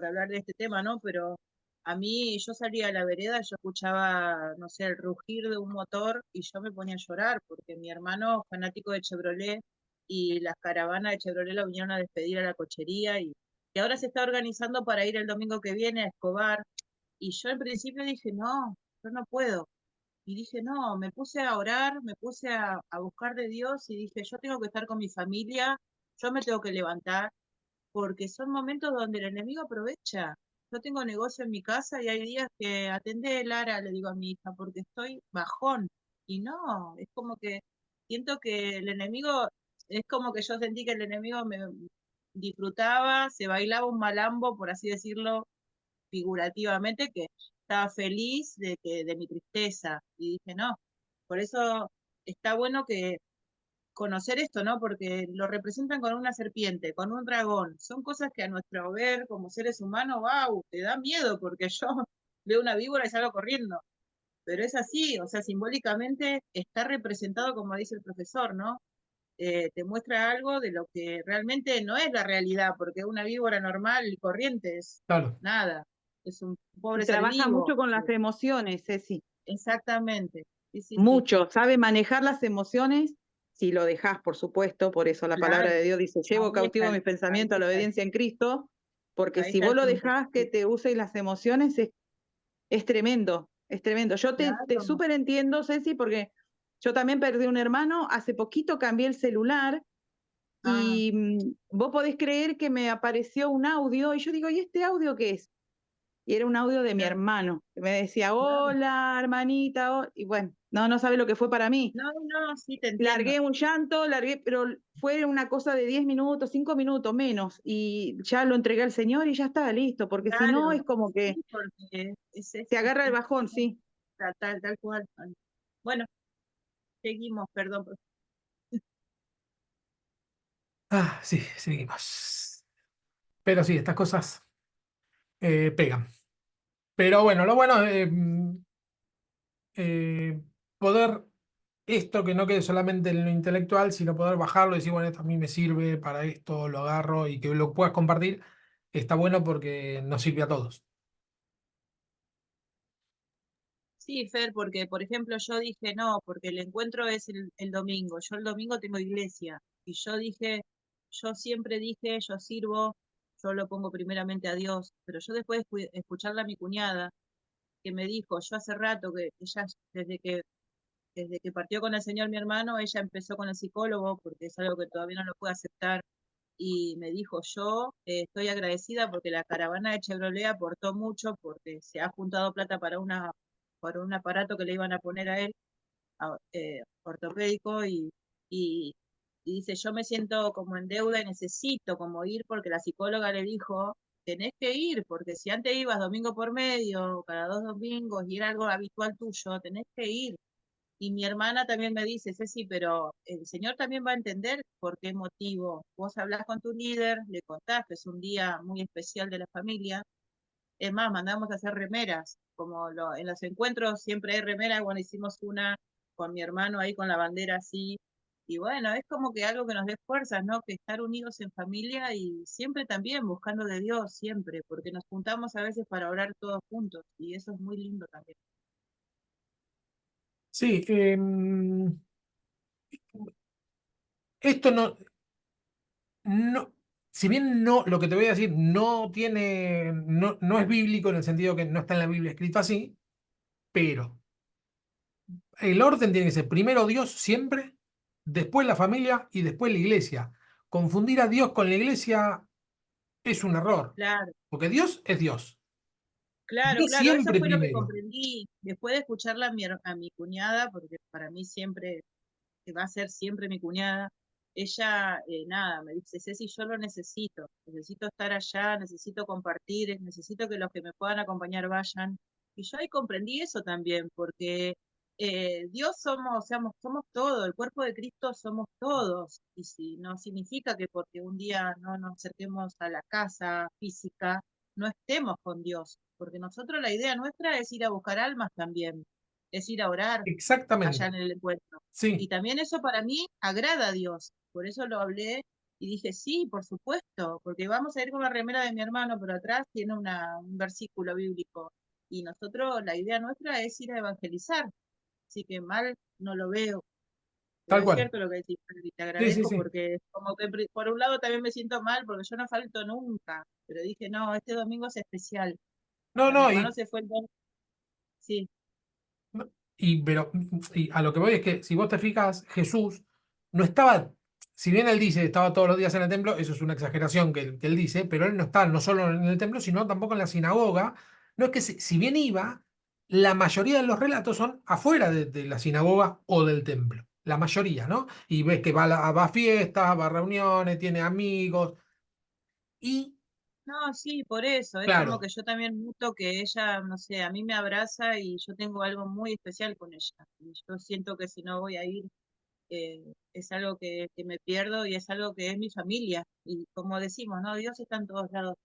S2: hablar de este tema, ¿no? Pero a mí yo salía a la vereda, yo escuchaba, no sé, el rugir de un motor y yo me ponía a llorar, porque mi hermano, fanático de Chevrolet, y las caravanas de Chevrolet lo vinieron a despedir a la cochería y ahora se está organizando para ir el domingo que viene a Escobar. Y yo en principio dije, no, yo no puedo. Y dije, no, me puse a orar, me puse a buscar de Dios y dije, yo tengo que estar con mi familia, yo me tengo que levantar, porque son momentos donde el enemigo aprovecha. Yo tengo negocio en mi casa y hay días que atendé Lara, le digo a mi hija, porque estoy bajón. Y no, es como que siento que el enemigo, es como que yo sentí que el enemigo me disfrutaba, se bailaba un malambo, por así decirlo, figurativamente, que estaba feliz de mi tristeza. Y dije, no, por eso está bueno que conocer esto, ¿no? Porque lo representan con una serpiente, con un dragón. Son cosas que a nuestro ver como seres humanos, wow, te da miedo, porque yo veo una víbora y salgo corriendo. Pero es así, o sea, simbólicamente está representado como dice el profesor, ¿no? Te muestra algo de lo que realmente no es la realidad, porque una víbora normal y corriente es
S1: Claro.
S2: nada, es un
S4: Y
S2: pobre ser
S4: trabaja
S2: vivo.
S4: mucho con las emociones, Ceci.
S2: Exactamente. Sí, sí, sí,
S4: Mucho. Sabe manejar las emociones si lo dejas, por supuesto. Por eso la palabra
S2: claro.
S4: de Dios dice, llevo
S2: Ahí
S4: cautivo
S2: está,
S4: mis pensamientos a la
S2: ahí
S4: obediencia en Cristo. Porque
S2: ahí
S4: si
S2: está
S4: vos
S2: el
S4: lo
S2: punto.
S4: dejás que
S2: Sí,
S4: te usen las emociones, es tremendo, es tremendo. Yo te
S2: claro.
S4: súper entiendo, Ceci, porque yo también perdí un hermano. Hace poquito cambié el celular
S2: Ah,
S4: y vos podés creer que me apareció un audio y yo digo, ¿y este audio qué es? Y era un audio de mi
S2: claro,
S4: hermano, que me decía,
S2: claro.
S4: hola, hermanita, y bueno, no sabe lo que fue para mí.
S2: No, no, sí te entiendo.
S4: Largué un llanto, pero fue una cosa de 10 minutos, 5 minutos menos, y ya lo entregué al Señor y ya estaba listo, porque si no
S2: Claro,
S4: es como que
S2: sí, porque
S4: te agarra el bajón, sí.
S2: tal cual. Bueno, seguimos, perdón.
S1: Ah, sí, seguimos. Pero sí, estas cosas pegan. Pero bueno, lo bueno es poder esto que no quede solamente en lo intelectual, sino poder bajarlo y decir, bueno, esto a mí me sirve para esto, lo agarro y que lo puedas compartir, está bueno porque nos sirve a todos.
S2: Sí, Fer, porque por ejemplo yo dije no, porque el encuentro es el domingo. Yo el domingo tengo iglesia. Y yo dije, yo siempre dije, yo sirvo, yo lo pongo primeramente a Dios. Pero yo después de escucharla a mi cuñada, que me dijo, yo hace rato que ella, desde que partió con el Señor mi hermano, ella empezó con el psicólogo, porque es algo que todavía no lo puede aceptar. Y me dijo, yo estoy agradecida porque la caravana de Chevrolet aportó mucho, porque se ha juntado plata para un aparato que le iban a poner a él, ortopédico, y, y dice, yo me siento como en deuda y necesito como ir porque la psicóloga le dijo, tenés que ir, porque si antes ibas domingo por medio, cada 2 domingos, y era algo habitual tuyo, tenés que ir. Y mi hermana también me dice, Ceci, pero el Señor también va a entender por qué motivo. Vos hablás con tu líder, le contás que es un día muy especial de la familia. Es más, mandamos a hacer remeras, como en los encuentros siempre hay remeras. Bueno, hicimos una con mi hermano ahí con la bandera así. Y bueno, es como que algo que nos dé fuerzas, ¿no? Que estar unidos en familia y siempre también buscando de Dios, siempre, porque nos juntamos a veces para orar todos juntos y eso es muy lindo también.
S1: Sí, esto no, si bien no, lo que te voy a decir no es bíblico en el sentido que no está en la Biblia escrito así, pero el orden tiene que ser primero Dios siempre, después la familia y después la iglesia. Confundir a Dios con la iglesia es un error,
S2: Claro.
S1: porque Dios es Dios.
S2: Claro,
S1: Dios
S2: claro, eso
S1: siempre
S2: fue lo que
S1: primero.
S2: comprendí después de escucharla a mi cuñada, porque para mí siempre, que va a ser siempre mi cuñada. Ella, nada, me dice, Ceci, yo lo necesito estar allá, necesito compartir, necesito que los que me puedan acompañar vayan. Y yo ahí comprendí eso también, porque Dios somos todo, el cuerpo de Cristo somos todos. Y si no significa que porque un día no nos acerquemos a la casa física, no estemos con Dios, porque nosotros la idea nuestra es ir a buscar almas también, es ir a orar allá
S1: Exactamente.
S2: en el encuentro. Y
S1: Sí,
S2: también eso para mí agrada a Dios. Por eso lo hablé y dije, sí, por supuesto, porque vamos a ir con la remera de mi hermano, pero atrás tiene un versículo bíblico. Y nosotros, la idea nuestra es ir a evangelizar. Así que mal no lo veo. Pero
S1: tal
S2: es
S1: cual.
S2: cierto lo que decís, Pedro, y te
S1: Sí, sí,
S2: agradezco
S1: sí.
S2: porque como que por un lado también me siento mal porque yo no falto nunca. Pero dije, no, este domingo es especial.
S1: No,
S2: A mi
S1: no,
S2: hermano se fue el domingo. Sí,
S1: no, pero y a lo que voy es que si vos te fijas, Jesús no estaba, si bien él dice estaba todos los días en el templo, eso es una exageración que él dice, pero él no está no solo en el templo, sino tampoco en la sinagoga. No es que si bien iba, la mayoría de los relatos son afuera de la sinagoga o del templo. La mayoría, ¿no? Y ves que va a fiestas, va a reuniones, tiene amigos. Y
S2: No, sí, por eso. Es como
S1: Claro,
S2: que yo también noto que ella, no sé, a mí me abraza y yo tengo algo muy especial con ella. Y yo siento que si no voy a ir, es algo que me pierdo y es algo que es mi familia. Y como decimos, ¿no? Dios está en todos lados.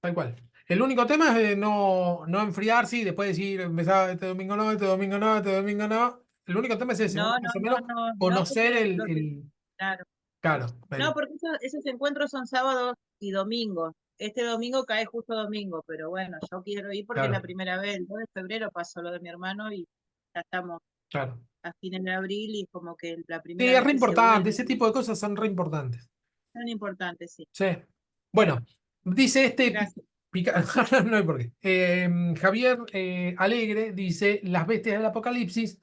S1: tal cual. El único tema es de no enfriarse y después decir, empezar este domingo no, este domingo no, este domingo no. El único tema es ese,
S2: No, no,
S1: más o
S2: no,
S1: menos
S2: no, no,
S1: conocer
S2: porque
S1: el.
S2: claro.
S1: Claro,
S2: No, porque esos encuentros son sábados y domingos. Este domingo cae justo domingo, pero bueno, yo quiero ir porque es la
S1: claro,
S2: primera vez. El 2 de febrero pasó lo de mi hermano y ya estamos
S1: claro.
S2: a fines de abril y como que la
S1: Sí,
S2: primera
S1: es
S2: vez
S1: re
S2: que se
S1: importante,
S2: vuelve.
S1: ese tipo de cosas son re importantes.
S2: Tan importante, sí.
S1: Sí.
S2: Bueno,
S1: Bueno, dice
S2: gracias.
S1: no hay por qué. Javier Alegre dice, las bestias del Apocalipsis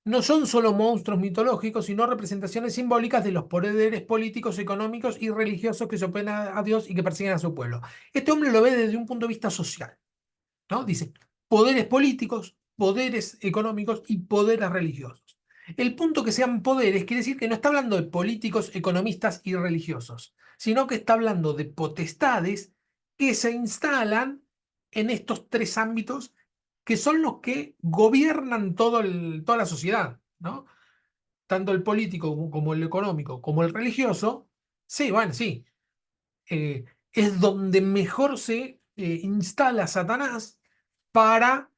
S1: no son solo monstruos mitológicos, sino representaciones simbólicas de los poderes políticos, económicos y religiosos que se oponen a Dios y que persiguen a su pueblo. Este hombre lo ve desde un punto de vista social, ¿no? Dice, poderes políticos, poderes económicos y poderes religiosos. El punto que sean poderes quiere decir que no está hablando de políticos, economistas y religiosos, sino que está hablando de potestades que se instalan en estos tres ámbitos que son los que gobiernan toda la sociedad, ¿no? Tanto el político como el económico, como el religioso, sí, bueno, sí, es donde mejor se instala Satanás para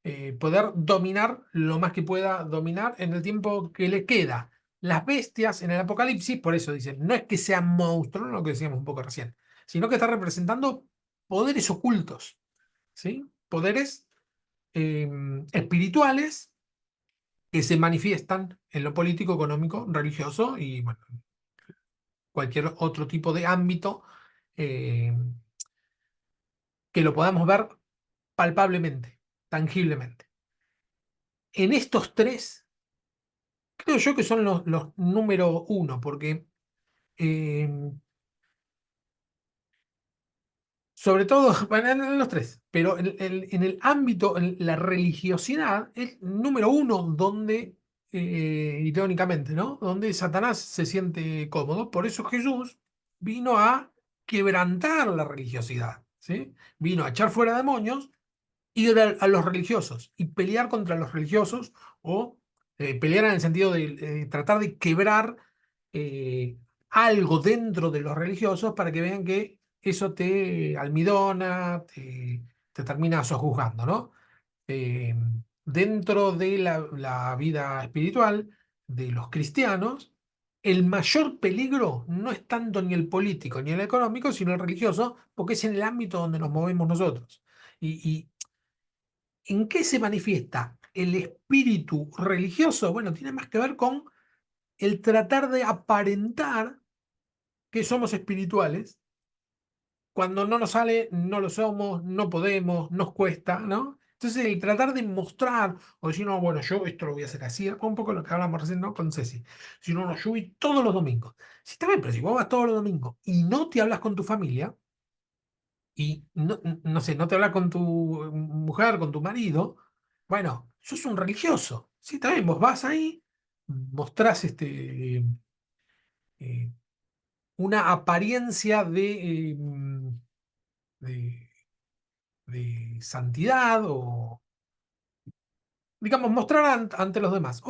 S1: eh, poder dominar lo más que pueda dominar en el tiempo que le queda. Las bestias en el Apocalipsis, por eso dicen, no es que sean monstruos, lo que decíamos un poco recién, sino que está representando poderes ocultos, ¿sí? Poderes espirituales que se manifiestan en lo político, económico, religioso y bueno, cualquier otro tipo de ámbito eh, que lo podamos ver palpablemente, tangiblemente. En estos tres, creo yo que son los número uno, porque eh, sobre todo, bueno, en los tres, pero en el ámbito, en la religiosidad, es número uno donde, irónicamente, ¿no? Donde Satanás se siente cómodo. Por eso Jesús vino a quebrantar la religiosidad, ¿sí? Vino a echar fuera demonios, ir a los religiosos y pelear contra los religiosos o pelear en el sentido de tratar de quebrar eh, algo dentro de los religiosos para que vean que eso te almidona, te termina sojuzgando, ¿no? Eh, Dentro de la vida espiritual de los cristianos, el mayor peligro no es tanto ni el político ni el económico, sino el religioso, porque es en el ámbito donde nos movemos nosotros. Y ¿en qué se manifiesta el espíritu religioso? Bueno, tiene más que ver con el tratar de aparentar que somos espirituales. Cuando no nos sale, no lo somos, no podemos, nos cuesta, ¿no? Entonces, el tratar de mostrar o decir, no, bueno, yo esto lo voy a hacer así, un poco lo que hablamos recién, ¿no? Con Ceci. Si no, no, yo voy todos los domingos. Si está bien, pero si vos vas todos los domingos y no te hablas con tu familia, y no sé, no te hablas con tu mujer, con tu marido, bueno, sos un religioso. Sí, también vos vas ahí, mostrás eh, una apariencia de, de santidad o, digamos, mostrar ante los demás.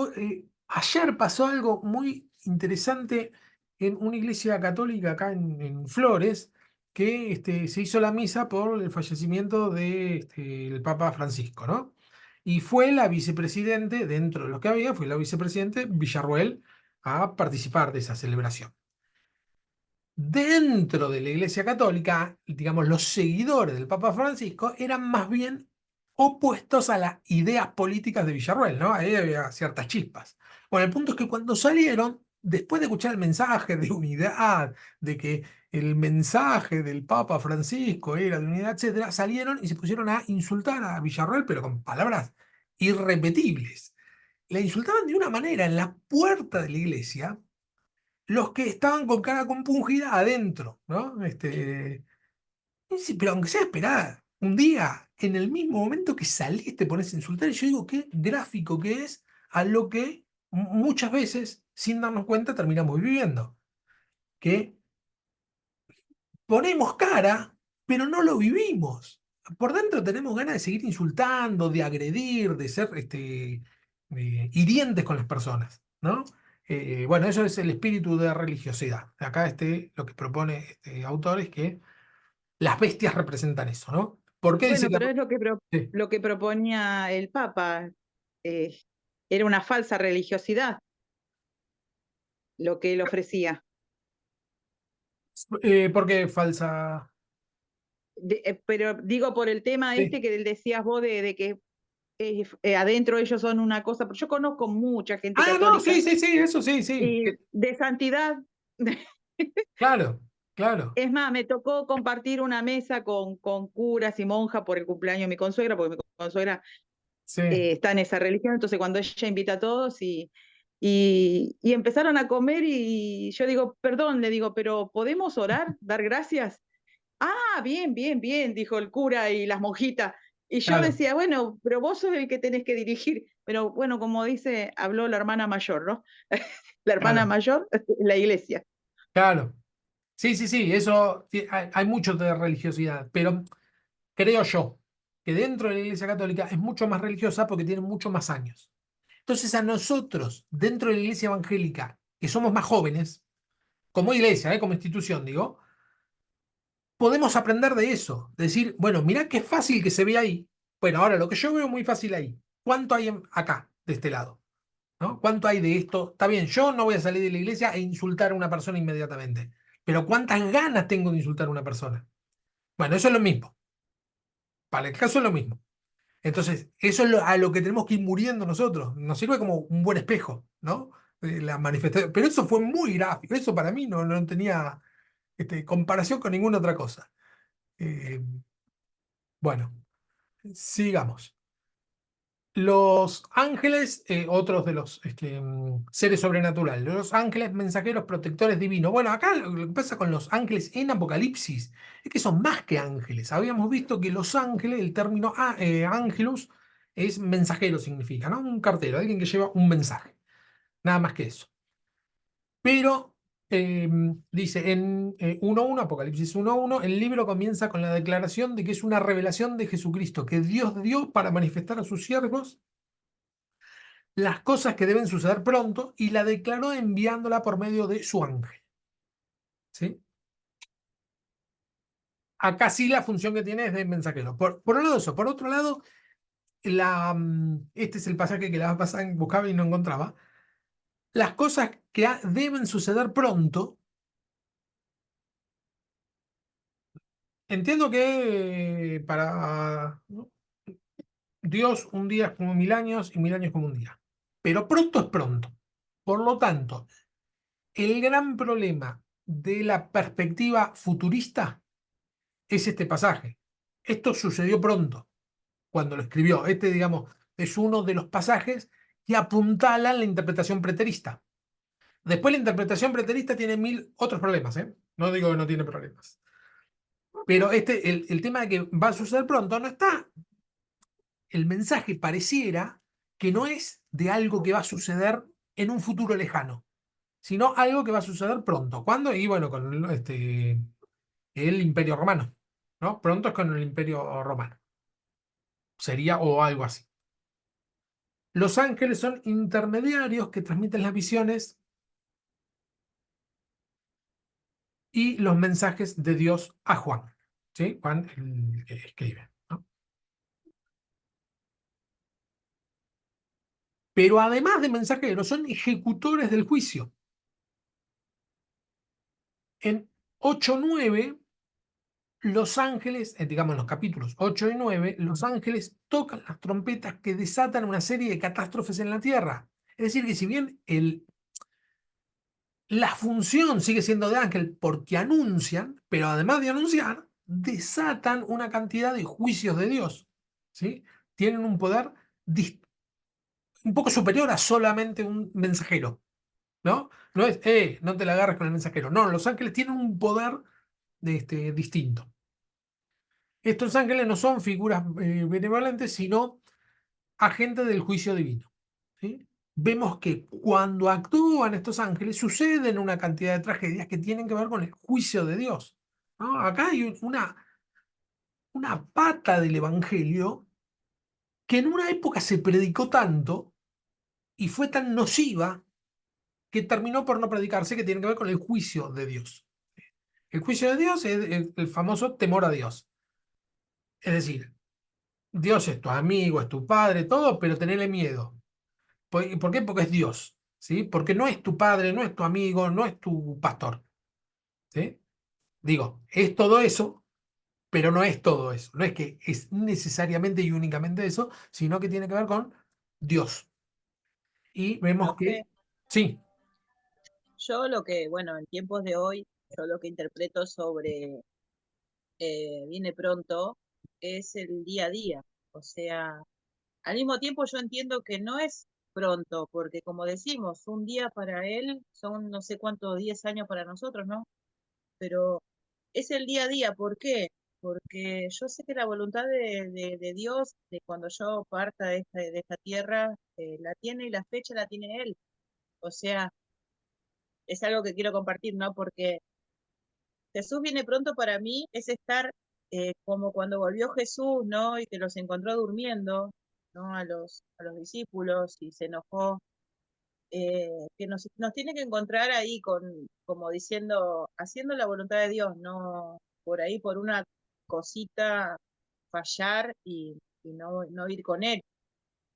S1: Ayer pasó algo muy interesante en una iglesia católica acá en Flores, que se hizo la misa por el fallecimiento de el Papa Francisco, ¿no? Y fue la vicepresidente, dentro de los que había, fue la vicepresidente Villarruel a participar de esa celebración. Dentro de la Iglesia Católica, digamos, los seguidores del Papa Francisco eran más bien opuestos a las ideas políticas de Villarroel, ¿no? Ahí había ciertas chispas. Bueno, el punto es que cuando salieron, después de escuchar el mensaje de unidad, de que el mensaje del Papa Francisco era de unidad, etcétera, salieron y se pusieron a insultar a Villarroel, pero con palabras irrepetibles. Le insultaban de una manera en la puerta de la iglesia los que estaban con cara compungida adentro, ¿no? Sí, pero aunque sea esperar un día, en el mismo momento que salís te pones a insultar, y yo digo, qué gráfico que es a lo que muchas veces, sin darnos cuenta, terminamos viviendo. Que ponemos cara, pero no lo vivimos. Por dentro tenemos ganas de seguir insultando, de agredir, de ser hirientes con las personas, ¿no? Bueno, eso es el espíritu de religiosidad. Acá lo que propone este autor es que las bestias representan eso, ¿no? ¿Por qué dice
S4: Bueno,
S1: que...
S4: pero es
S1: Sí.
S4: lo que proponía el Papa. eh, Era una falsa religiosidad lo que él ofrecía.
S1: ¿Por qué falsa?
S4: Pero digo por el tema
S1: Sí.
S4: este que decías vos de que adentro ellos son una cosa, pero yo conozco mucha gente
S1: Ah, no,
S4: católica
S1: sí, sí, sí, eso sí, sí.
S4: y de santidad.
S1: Claro, claro.
S4: Es más, me tocó compartir una mesa con curas y monjas por el cumpleaños de mi consuegra, porque mi consuegra
S1: Sí,
S4: está en esa religión, entonces cuando ella invita a todos y empezaron a comer y yo digo, perdón, le digo, pero ¿podemos orar, dar gracias? Ah, bien, bien, bien, dijo el cura y las monjitas. Y yo
S1: claro,
S4: decía, bueno, pero vos sos el que tenés que dirigir. Pero bueno, como dice, habló la hermana mayor, ¿no? La hermana
S1: claro,
S4: mayor, la iglesia.
S1: claro. Sí, sí, sí, eso, sí, hay mucho de religiosidad, pero creo yo que dentro de la Iglesia Católica es mucho más religiosa porque tiene mucho más años. Entonces a nosotros, dentro de la Iglesia Evangélica, que somos más jóvenes, como iglesia, como institución, digo, podemos aprender de eso. Decir, bueno, mirá qué fácil que se ve ahí. Bueno, ahora lo que yo veo muy fácil ahí. ¿Cuánto hay acá, de este lado? ¿No? ¿Cuánto hay de esto? Está bien, yo no voy a salir de la iglesia e insultar a una persona inmediatamente, pero ¿cuántas ganas tengo de insultar a una persona? Bueno, eso es lo mismo. Para el caso es lo mismo. Entonces, eso es a lo que tenemos que ir muriendo nosotros. Nos sirve como un buen espejo, ¿no? La manifestación. Pero eso fue muy gráfico. Eso para mí no tenía comparación con ninguna otra cosa. Eh, bueno, sigamos. Los ángeles, otros de los seres sobrenaturales, los ángeles mensajeros protectores divinos. Bueno, acá lo que pasa con los ángeles en Apocalipsis es que son más que ángeles. Habíamos visto que los ángeles, el término ángelus, es mensajero, significa, ¿no? Un cartero, alguien que lleva un mensaje. Nada más que eso. Pero dice en 1.1, Apocalipsis 1.1, el libro comienza con la declaración de que es una revelación de Jesucristo que Dios dio para manifestar a sus siervos las cosas que deben suceder pronto y la declaró enviándola por medio de su ángel. ¿Sí? Acá sí la función que tiene es de mensajero. Por un lado eso. Por otro lado, este es el pasaje que la vez pasada buscaba y no encontraba. Las cosas que deben suceder pronto. Entiendo que para ¿no? Dios un día es como 1000 años y 1000 años como un día. Pero pronto es pronto. Por lo tanto, el gran problema de la perspectiva futurista es este pasaje. Esto sucedió pronto, cuando lo escribió. Digamos, es uno de los pasajes que apuntalan la interpretación preterista. Después la interpretación preterista tiene 1000 otros problemas, ¿eh? No digo que no tiene problemas. Pero el tema de que va a suceder pronto no está. El mensaje pareciera que no es de algo que va a suceder en un futuro lejano, sino algo que va a suceder pronto. ¿Cuándo? Y bueno, con el Imperio Romano, ¿no? Pronto es con el Imperio Romano. Sería o algo así. Los ángeles son intermediarios que transmiten las visiones y los mensajes de Dios a Juan. ¿Sí? Juan el que escribe, ¿no? Pero además de mensajeros, son ejecutores del juicio. En 8:9 los ángeles, digamos en los capítulos 8 y 9, los ángeles tocan las trompetas que desatan una serie de catástrofes en la tierra. Es decir, que si bien la función sigue siendo de ángel porque anuncian, pero además de anunciar, desatan una cantidad de juicios de Dios. ¿Sí? Tienen un poder un poco superior a solamente un mensajero. ¿No? No es, no te la agarres con el mensajero. No, los ángeles tienen un poder distinto. Estos ángeles no son figuras benevolentes, sino agentes del juicio divino. ¿Sí? Vemos que cuando actúan estos ángeles suceden una cantidad de tragedias que tienen que ver con el juicio de Dios. ¿no? Acá hay una pata del Evangelio que en una época se predicó tanto y fue tan nociva que terminó por no predicarse, que tiene que ver con el juicio de Dios. El juicio de Dios es el famoso temor a Dios. Es decir, Dios es tu amigo, es tu padre, todo, pero tenele miedo. ¿Por qué? Porque es Dios, ¿sí? Porque no es tu padre, no es tu amigo, no es tu pastor, ¿sí? Digo, es todo eso, pero no es todo eso. No es que es necesariamente y únicamente eso, sino que tiene que ver con Dios. Y vemos
S2: Profe,
S1: que, sí,
S2: yo lo que, bueno, en tiempos de hoy, yo lo que interpreto sobre viene pronto es el día a día. O sea, al mismo tiempo yo entiendo que no es pronto, porque como decimos, un día para él son no sé cuántos, 10 años para nosotros, ¿no? Pero es el día a día. ¿Por qué? Porque yo sé que la voluntad de Dios, de cuando yo parta de esta tierra, la tiene y la fecha la tiene Él. O sea, es algo que quiero compartir, ¿no? Porque Jesús viene pronto para mí, es estar como cuando volvió Jesús, ¿no? Y que los encontró durmiendo, ¿no? A los discípulos y se enojó. Que nos tiene que encontrar ahí como diciendo, haciendo la voluntad de Dios, no por ahí por una cosita fallar y no ir con Él.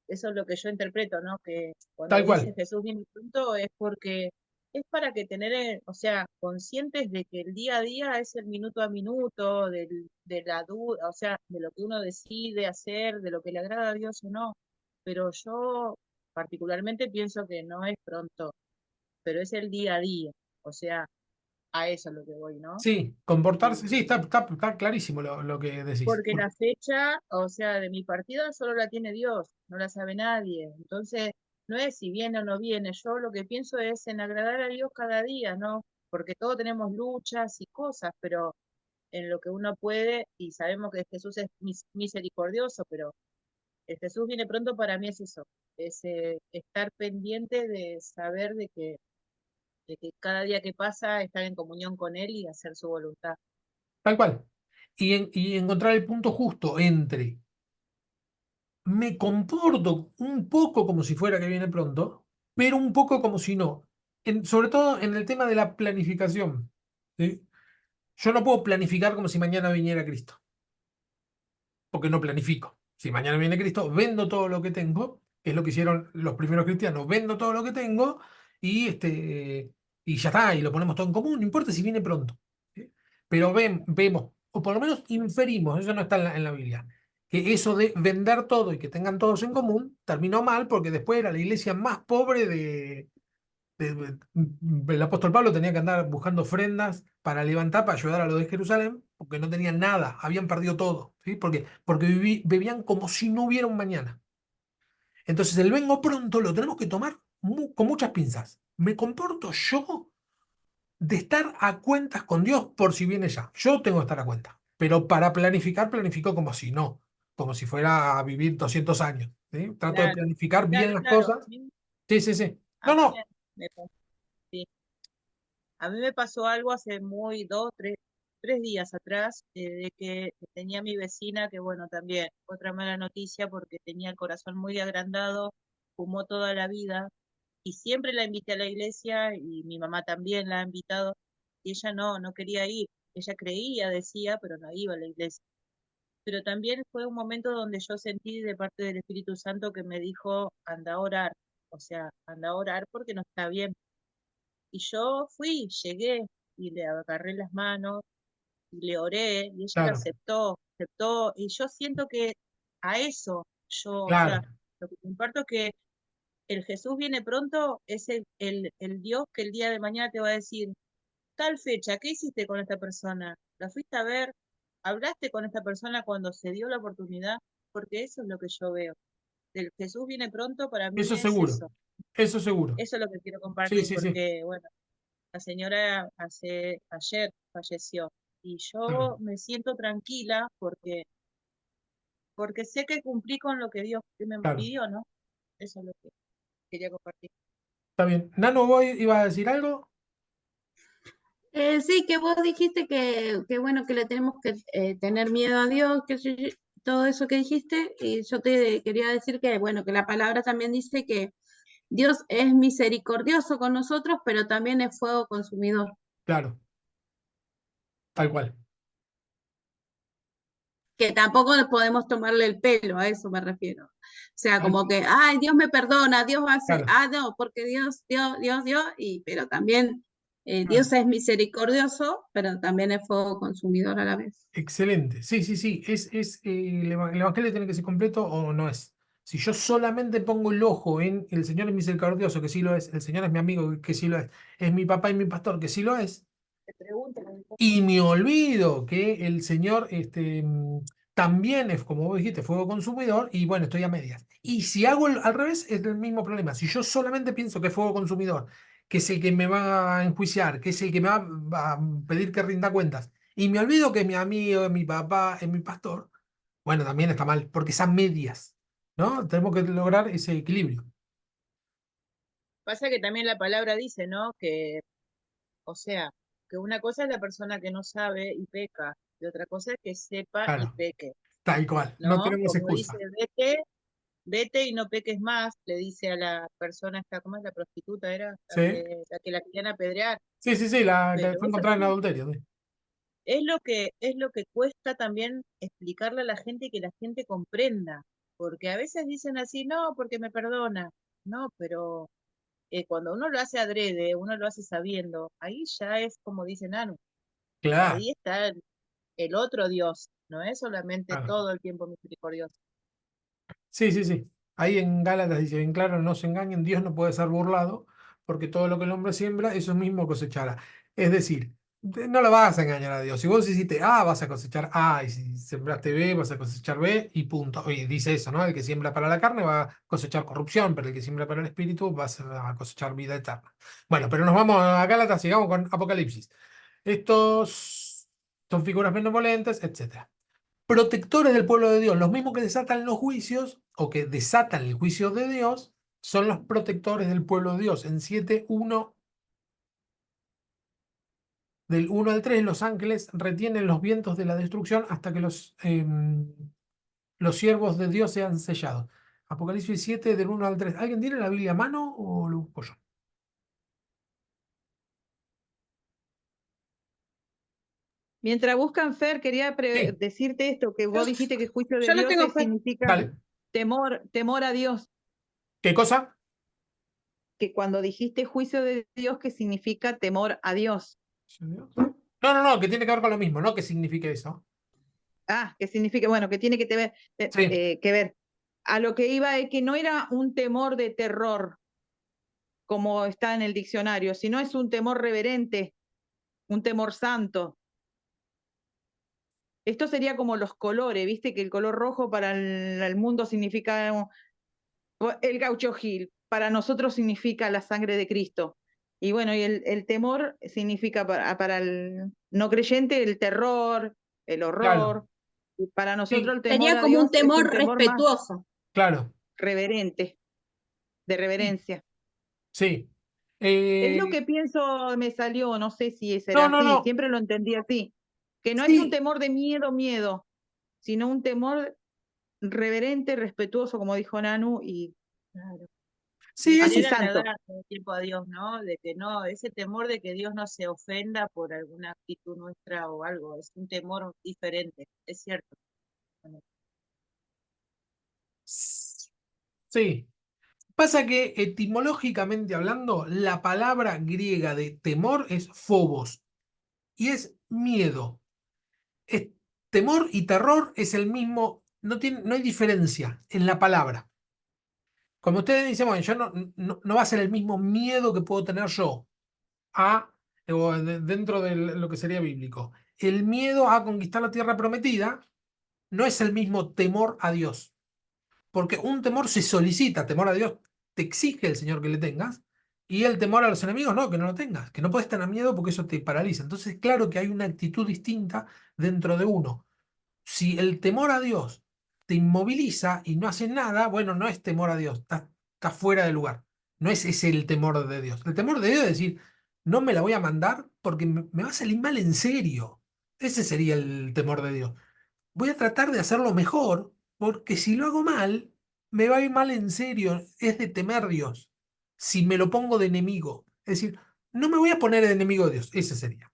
S2: Eso es lo que yo interpreto, ¿no? Que cuando
S1: tal
S2: dice
S1: cual,
S2: Jesús viene pronto es porque es para que tener, o sea, conscientes de que el día a día es el minuto a minuto, de la duda, o sea, de lo que uno decide hacer, de lo que le agrada a Dios o no. Pero yo particularmente pienso que no es pronto, pero es el día a día. O sea, a eso es lo que voy, ¿no?
S1: sí, comportarse, sí, está clarísimo lo que decís.
S2: Porque la fecha, o sea, de mi partida solo la tiene Dios, no la sabe nadie. Entonces, no es si viene o no viene, yo lo que pienso es en agradar a Dios cada día, ¿no? Porque todos tenemos luchas y cosas, pero en lo que uno puede, y sabemos que Jesús es misericordioso, pero el Jesús viene pronto para mí es eso, es estar pendiente de saber de que cada día que pasa estar en comunión con Él y hacer su voluntad.
S1: Tal cual. Y encontrar el punto justo entre me comporto un poco como si fuera que viene pronto, pero un poco como si no. Sobre todo en el tema de la planificación. ¿Sí? Yo no puedo planificar como si mañana viniera Cristo, porque no planifico. Si mañana viene Cristo, vendo todo lo que tengo, que es lo que hicieron los primeros cristianos, vendo todo lo que tengo y ya está, y lo ponemos todo en común, no importa si viene pronto. ¿Sí? Pero vemos, o por lo menos inferimos, eso no está en la Biblia, que eso de vender todo y que tengan todos en común terminó mal porque después era la iglesia más pobre el apóstol Pablo tenía que andar buscando ofrendas para levantar, para ayudar a los de Jerusalén, porque no tenían nada, habían perdido todo, ¿sí? Porque vivían como si no hubiera un mañana. Entonces el vengo pronto lo tenemos que tomar con muchas pinzas. ¿Me comporto yo de estar a cuentas con Dios por si viene ya? Yo tengo que estar a cuenta, pero para planificar, planifico como si no, como si fuera a vivir 200 años, ¿sí? Trato de
S2: Claro,
S1: planificar bien
S2: claro,
S1: las
S2: claro.
S1: cosas. Sí, sí, sí.
S2: A
S1: No,
S2: mí
S1: no,
S2: me pasó, sí. A mí me pasó algo hace muy 2, 3 días atrás, de que tenía mi vecina, que bueno, también otra mala noticia porque tenía el corazón muy agrandado, fumó toda la vida y siempre la invité a la iglesia y mi mamá también la ha invitado y ella no quería ir. Ella creía, decía, pero no iba a la iglesia. Pero también fue un momento donde yo sentí de parte del Espíritu Santo que me dijo, anda a orar, o sea, anda a orar porque no está bien. Y yo fui, llegué y le agarré las manos y le oré y ella lo
S1: claro,
S2: aceptó. Y yo siento que a eso yo, o sea,
S1: claro.
S2: lo que comparto es que el Jesús viene pronto, es el Dios que el día de mañana te va a decir, tal fecha, ¿qué hiciste con esta persona? ¿La fuiste a ver? ¿Hablaste con esta persona cuando se dio la oportunidad? Porque eso es lo que yo veo. El Jesús viene pronto, para mí
S1: Eso
S2: es
S1: seguro,
S2: eso.
S1: eso seguro.
S2: Eso es lo que quiero
S1: Sí,
S2: compartir,
S1: sí, sí.
S2: porque, bueno, la señora ayer falleció y
S1: Claro.
S2: yo me siento tranquila porque sé que cumplí con lo que Dios me
S1: Claro.
S2: pidió, ¿no? Eso es lo que quería compartir.
S1: Está bien. Nano, ¿vos ibas a decir algo?
S5: Sí, que vos dijiste que bueno, que le tenemos que tener miedo a Dios, todo eso que dijiste, y yo te quería decir que bueno, que la palabra también dice que Dios es misericordioso con nosotros, pero también es fuego consumidor.
S1: Claro, tal cual.
S5: Que tampoco podemos tomarle el pelo, a eso me refiero. O sea,
S1: Tal-
S5: como que, ay, Dios me perdona, Dios hace,
S1: Claro,
S5: no, porque Dios, pero también
S1: claro.
S5: Dios es misericordioso, pero también es fuego consumidor a la vez.
S1: Excelente. Sí, sí, sí. ¿El evangelio tiene que ser completo o no es? Si yo solamente pongo el ojo en el Señor es misericordioso, que sí lo es, el Señor es mi amigo, que sí lo es mi papá y mi pastor, que sí lo es,
S2: Te pregunto,
S1: y me olvido que el Señor también es, como vos dijiste, fuego consumidor, y bueno, estoy a medias. Y si hago al revés, es el mismo problema. Si yo solamente pienso que es fuego consumidor, que es el que me va a enjuiciar, que es el que va a pedir que rinda cuentas, y me olvido que es mi amigo, es mi papá, es mi pastor, bueno, también está mal, porque es a medias, ¿no? Tenemos que lograr ese equilibrio.
S2: pasa que también la palabra dice, ¿no? Que, o sea, que una cosa es la persona que no sabe y peca, y otra cosa es que sepa y
S1: Claro,
S2: peque,
S1: tal cual, no
S2: ¿no?
S1: tenemos
S2: Como dice,
S1: excusa.
S2: vete y no peques más, le dice a la persona esta, ¿cómo es la prostituta? Era
S1: ¿Sí?
S2: la que la querían apedrear,
S1: Sí, sí, sí, la que
S2: pero
S1: fue
S2: eso
S1: encontrada en adulterio. Sí.
S2: es lo que cuesta también explicarle a la gente y que la gente comprenda, porque a veces dicen así, no, porque me perdona, no, pero cuando uno lo hace adrede, uno lo hace sabiendo, ahí ya es como dice Nanu,
S1: Claro,
S2: ahí está el otro Dios, no es solamente
S1: claro.
S2: todo el tiempo misericordioso.
S1: Sí, sí, sí. Ahí en Gálatas dice bien claro, no se engañen, Dios no puede ser burlado, porque todo lo que el hombre siembra, eso mismo cosechará. Es decir, no lo vas a engañar a Dios. Si vos hiciste A, vas a cosechar A, y si sembraste B, vas a cosechar B, y punto. Y dice eso, ¿no? El que siembra para la carne va a cosechar corrupción, pero el que siembra para el espíritu a cosechar vida eterna. Bueno, pero nos vamos a Gálatas, sigamos con Apocalipsis. Estos son figuras benevolentes, etcétera, protectores del pueblo de Dios, los mismos que desatan los juicios o que desatan el juicio de Dios, son los protectores del pueblo de Dios. En 7:1, del 1 al 3, los ángeles retienen los vientos de la destrucción hasta que los siervos de Dios sean sellados. Apocalipsis 7, del 1 al 3. ¿Alguien tiene la Biblia a mano o lo busco yo?
S4: Mientras buscan, Fer, quería
S1: Sí,
S4: decirte esto, que vos dijiste que juicio de
S5: Yo lo
S4: Dios
S5: tengo, Fer.
S4: significa
S1: dale.
S4: temor a Dios,
S1: ¿Qué cosa?
S4: que cuando dijiste juicio de Dios, que significa temor a Dios.
S1: No, no, no, que tiene que ver con lo mismo, ¿no? ¿Qué significa eso?
S4: Ah, que significa, bueno, que tiene
S1: Sí,
S4: que ver. A lo que iba es que no era un temor de terror, como está en el diccionario, sino es un temor reverente, un temor santo. Esto sería como los colores, viste que el color rojo para el mundo significa el gaucho Gil, para nosotros significa la sangre de Cristo. Y bueno, y el temor significa para el no creyente el terror, el
S1: claro.
S4: horror. Y para nosotros
S1: Sí,
S4: el temor
S5: Sería
S4: a
S5: como un
S4: Dios es un
S5: temor
S4: temor más
S5: respetuoso.
S1: claro.
S4: reverente, de
S1: Sí,
S4: reverencia.
S1: sí.
S4: Es lo
S1: Eh,
S4: que pienso, me salió, no sé si será
S1: no, no,
S4: así,
S1: no.
S4: siempre lo entendí así, que no es un
S1: Sí,
S4: temor de miedo, sino un temor reverente, respetuoso, como dijo Nanu, y claro,
S2: De
S1: sí,
S2: querer
S4: así
S2: agradar
S4: santo.
S2: todo el tiempo a Dios, ¿no? De que no, ese temor de que Dios no se ofenda por alguna actitud nuestra o algo, es un temor diferente, es cierto. Bueno,
S1: sí. Pasa que etimológicamente hablando, la palabra griega de temor es phobos y es miedo. Es, temor y terror es el mismo, no hay diferencia en la palabra. Como ustedes dicen, bueno, yo no va a ser el mismo miedo que puedo tener yo dentro de lo que sería bíblico. El miedo a conquistar la tierra prometida no es el mismo temor a Dios. Porque un temor se solicita, temor a Dios te exige el Señor que le tengas, y el temor a los enemigos no, que no lo tengas, que no puedes tener miedo porque eso te paraliza. Entonces, claro que hay una actitud distinta dentro de uno. Si el temor a Dios te inmoviliza y no hace nada, bueno, no es temor a Dios, está fuera de lugar. No es ese el temor de Dios. El temor de Dios es decir, no me la voy a mandar porque me va a salir mal en serio. Ese sería el temor de Dios. Voy a tratar de hacerlo mejor, porque si lo hago mal, me va a ir mal en serio. Es de temer Dios. Si me lo pongo de enemigo. Es decir, no me voy a poner de enemigo de Dios. Ese sería.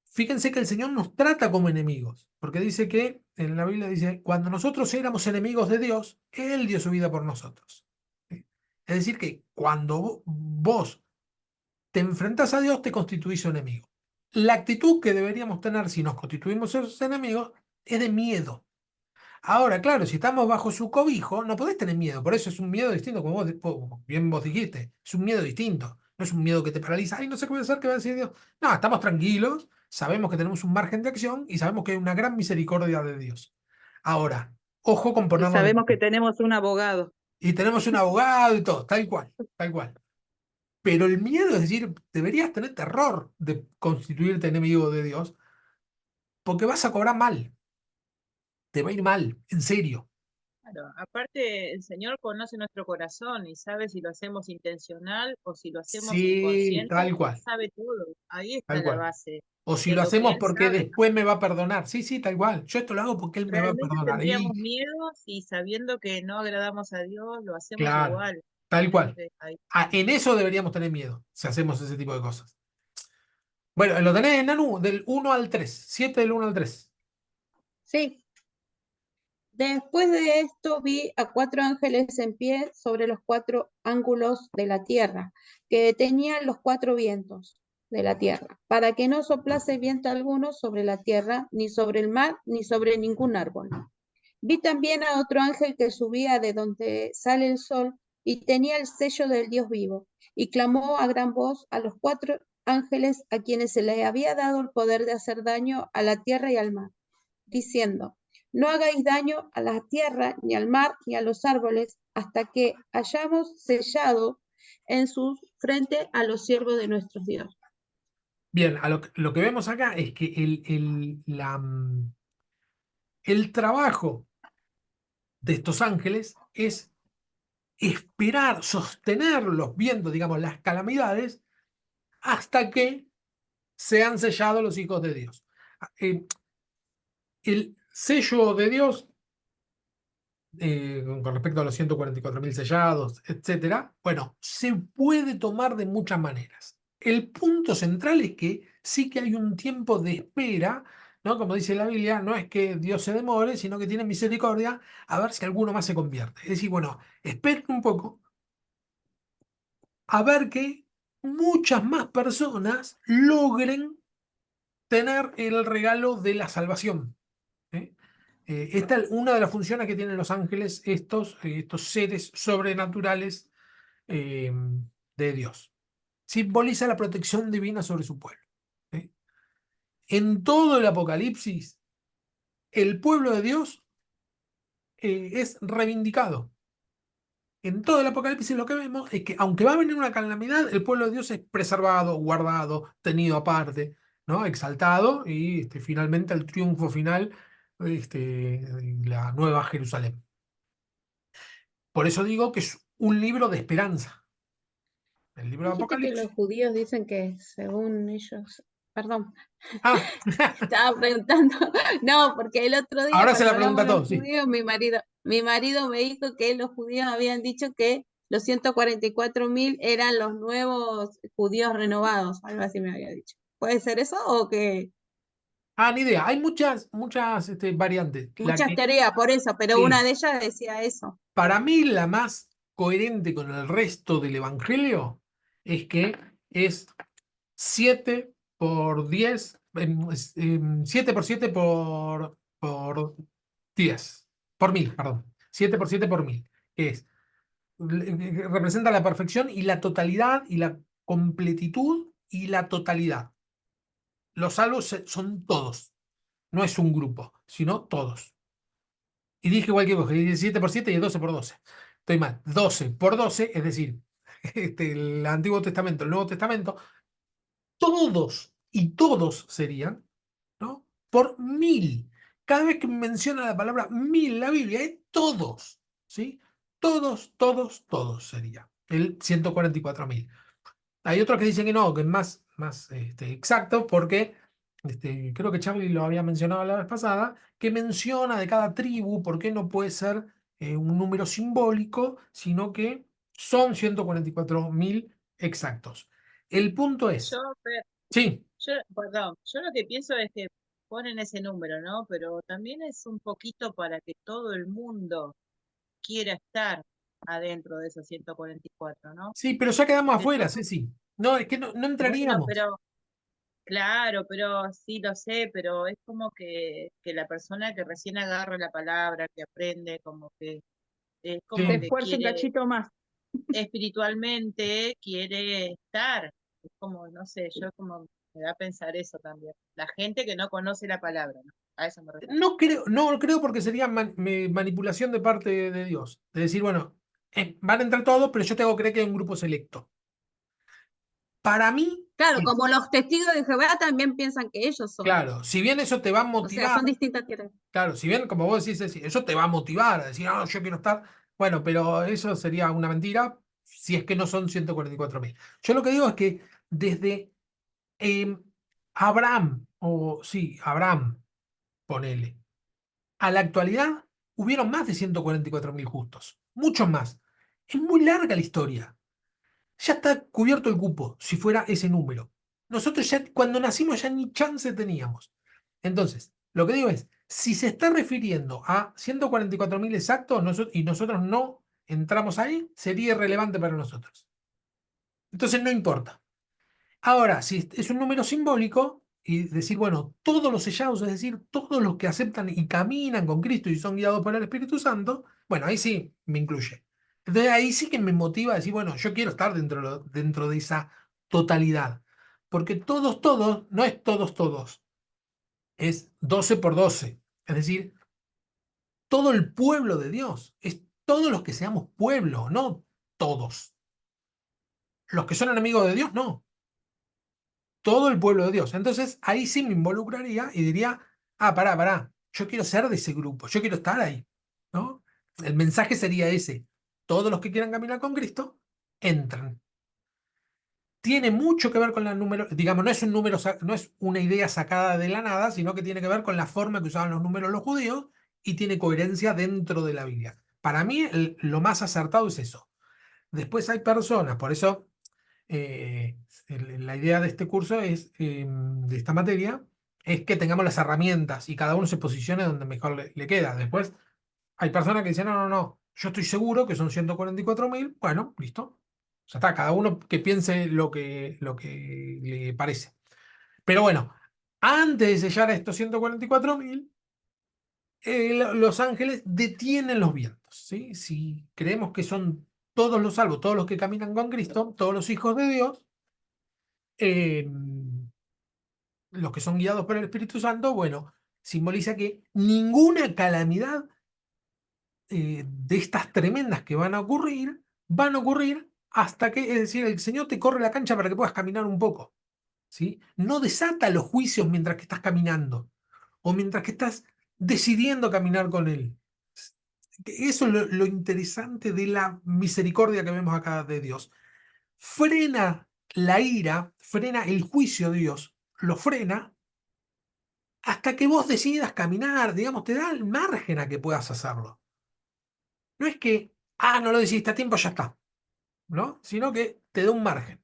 S1: Fíjense que el Señor nos trata como enemigos, porque dice que, en la Biblia dice, cuando nosotros éramos enemigos de Dios, Él dio su vida por nosotros. ¿Sí? Es decir, que cuando vos te enfrentás a Dios, te constituís su enemigo. La actitud que deberíamos tener si nos constituimos esos enemigos es de miedo. Ahora, claro, si estamos bajo su cobijo, no podés tener miedo. Por eso es un miedo distinto, como bien vos dijiste. Es un miedo distinto. No es un miedo que te paraliza. Ay, no sé qué voy a hacer, qué va a decir Dios. No, estamos tranquilos, sabemos que tenemos un margen de acción y sabemos que hay una gran misericordia de Dios. Ahora, ojo con
S4: Y
S1: ponernos
S4: sabemos que tenemos un abogado.
S1: y tenemos un abogado y todo, tal cual, tal cual. Pero el miedo, es decir, deberías tener terror de constituirte enemigo de Dios, porque vas a cobrar mal. Te va a ir mal, en serio.
S2: Claro, aparte el Señor conoce nuestro corazón y sabe si lo hacemos intencional o si lo hacemos
S1: Sí,
S2: inconsciente,
S1: tal
S2: Él
S1: cual,
S2: sabe todo. Ahí está
S1: tal
S2: la
S1: cual.
S2: base
S1: O si
S2: de
S1: lo
S2: lo que
S1: hacemos
S2: Él
S1: porque
S2: sabe.
S1: después me va a perdonar. Sí, sí, tal cual. Yo esto lo hago porque él me va a
S2: Realmente
S1: perdonar. Y
S2: tendríamos miedo si sabiendo que no agradamos a Dios, lo hacemos
S1: claro,
S2: igual.
S1: tal cual.
S2: Entonces, ahí.
S1: En eso deberíamos tener miedo, si hacemos ese tipo de cosas. Bueno, lo tenés en Nanu, del 1 al 3. 7 del 1 al 3.
S5: Sí. Después de esto vi a 4 ángeles en pie sobre los 4 ángulos de la tierra, que tenían los 4 vientos de la tierra, para que no soplase viento alguno sobre la tierra, ni sobre el mar, ni sobre ningún árbol. Vi también a otro ángel que subía de donde sale el sol y tenía el sello del Dios vivo, y clamó a gran voz a los 4 ángeles a quienes se les había dado el poder de hacer daño a la tierra y al mar, diciendo, no hagáis daño a la tierra, ni al mar, ni a los árboles, hasta que hayamos sellado en su frente a los siervos de nuestro Dios.
S1: Bien, lo que vemos acá es que el trabajo de estos ángeles es esperar, sostener los vientos, digamos, las calamidades, hasta que sean sellados los hijos de Dios. El sello de Dios, con respecto a los 144.000 sellados, etcétera, bueno, se puede tomar de muchas maneras. El punto central es que sí que hay un tiempo de espera, ¿no? Como dice la Biblia, no es que Dios se demore, sino que tiene misericordia a ver si alguno más se convierte. Es decir, bueno, esperen un poco a ver que muchas más personas logren tener el regalo de la salvación. ¿Eh? Esta es una de las funciones que tienen los ángeles, estos seres sobrenaturales eh, de Dios. Simboliza la protección divina sobre su pueblo. ¿Eh? En todo el Apocalipsis, el pueblo de Dios es reivindicado. En todo el Apocalipsis lo que vemos es que aunque va a venir una calamidad, el pueblo de Dios es preservado, guardado, tenido aparte, ¿no? Exaltado y finalmente el triunfo final, la nueva Jerusalén. Por eso digo que es un libro de esperanza. El libro de
S5: Dijiste que los
S1: Apocalipsis.
S5: judíos dicen que según ellos, perdón,
S1: Ah,
S5: estaba preguntando, no, porque el otro día
S1: ahora se
S5: cuando
S1: la
S5: hablamos
S1: pregunta a
S5: de los
S1: todos, sí.
S5: judíos, mi marido me dijo que los judíos habían dicho que los 144.000 eran los nuevos judíos renovados, algo así me había dicho. ¿Puede ser eso o que
S1: Ni idea. Hay muchas variantes.
S5: muchas teorías por eso, pero una
S1: Sí,
S5: de ellas decía eso?
S1: para mí la más coherente con el resto del Evangelio es que es 7 por 10, 7 por 7 por 10, por 1000, perdón. 7 por 7 por 1000, que representa la perfección y la totalidad y la completitud y la totalidad. Los salvos son todos, no es un grupo, sino todos. Y dije cualquier cosa, 17 por 7 y 12 por 12. Estoy mal. 12 por 12, es decir, el Antiguo Testamento, el Nuevo Testamento, todos y todos serían, ¿no? Por 1000. Cada vez que menciona la palabra 1000 en la Biblia, es todos, ¿sí? Todos sería el 144.000. Hay otros que dicen que no, que es más exacto, porque creo que Charlie lo había mencionado la vez pasada, que menciona de cada tribu por qué no puede ser un número simbólico, sino que son 144.000 exactos. El punto
S2: Yo,
S1: es,
S2: pe-
S1: sí,
S2: perdón, yo lo que pienso es que ponen ese número, ¿no? Pero también es un poquito para que todo el mundo quiera estar adentro de esos 144, ¿no?
S1: sí, pero ya quedamos
S2: Que
S1: afuera,
S2: todo,
S1: sí, sí. No, es que no
S2: bueno,
S1: entraríamos.
S2: pero claro, pero sí lo sé, pero es como que la persona que recién agarra la palabra, que aprende, como que es
S4: Se
S2: como
S1: Sí.
S2: que
S4: esfuerza un
S2: quiere
S4: cachito más.
S2: espiritualmente, quiere estar. Es como, no sé, yo como me da a pensar eso también. La gente que no conoce la palabra, ¿no? A eso me refiero.
S1: No creo porque sería manipulación de parte de Dios. De decir, bueno, van a entrar todos, pero yo tengo que creer que hay un grupo selecto. Para mí,
S5: Claro, como los testigos de Jehová también piensan que ellos son.
S1: claro, si bien eso te va a
S5: O sea,
S1: motivar,
S5: son distintas tierras.
S1: claro, si bien, como vos decís, eso te va a motivar a decir, yo quiero estar, bueno, pero eso sería una mentira si es que no son 144.000. Yo lo que digo es que desde em, Abraham, o sí, Abraham, ponele, a la actualidad hubieron más de 144.000 justos, muchos más. Es muy larga la historia. Ya está cubierto el cupo, si fuera ese número. Nosotros ya, cuando nacimos, ya ni chance teníamos. Entonces, lo que digo es, si se está refiriendo a 144.000 exactos y nosotros no entramos ahí, sería irrelevante para nosotros. Entonces, no importa. Ahora, si es un número simbólico y decir, bueno, todos los sellados, es decir, todos los que aceptan y caminan con Cristo y son guiados por el Espíritu Santo, bueno, ahí sí me incluye. Entonces ahí sí que me motiva a decir, bueno, yo quiero estar dentro de esa totalidad. Porque todos, no es todos, es 12 por 12. Es decir, todo el pueblo de Dios, es todos los que seamos pueblo, no todos. Los que son enemigos de Dios, no. Todo el pueblo de Dios. Entonces ahí sí me involucraría y diría, pará, yo quiero ser de ese grupo, yo quiero estar ahí, ¿no? El mensaje sería ese, todos los que quieran caminar con Cristo, entran. Tiene mucho que ver con la número, digamos, no es un número, no es una idea sacada de la nada, sino que tiene que ver con la forma que usaban los números los judíos y tiene coherencia dentro de la Biblia. Para mí lo más acertado es eso. Después hay personas, por eso eh, la idea de este curso es, de esta materia, es que tengamos las herramientas y cada uno se posicione donde mejor le queda. Después hay personas que dicen, no, yo estoy seguro que son 144.000, bueno, listo. Ya está, cada uno que piense lo que le parece. Pero bueno, antes de sellar a estos 144.000, los ángeles detienen los vientos, ¿sí? Si creemos que son todos los salvos, todos los que caminan con Cristo, todos los hijos de Dios, eh, los que son guiados por el Espíritu Santo, bueno, simboliza que ninguna calamidad de estas tremendas que van a ocurrir hasta que, es decir, el Señor te corre la cancha para que puedas caminar un poco, ¿sí? No desata los juicios mientras que estás caminando o mientras que estás decidiendo caminar con Él. Eso es lo interesante de la misericordia que vemos acá de Dios. Frena la ira, frena el juicio de Dios, lo frena hasta que vos decidas caminar, digamos, te da el margen a que puedas hacerlo. No es que, no lo decidiste a tiempo, ya está, ¿no? Sino que te da un margen.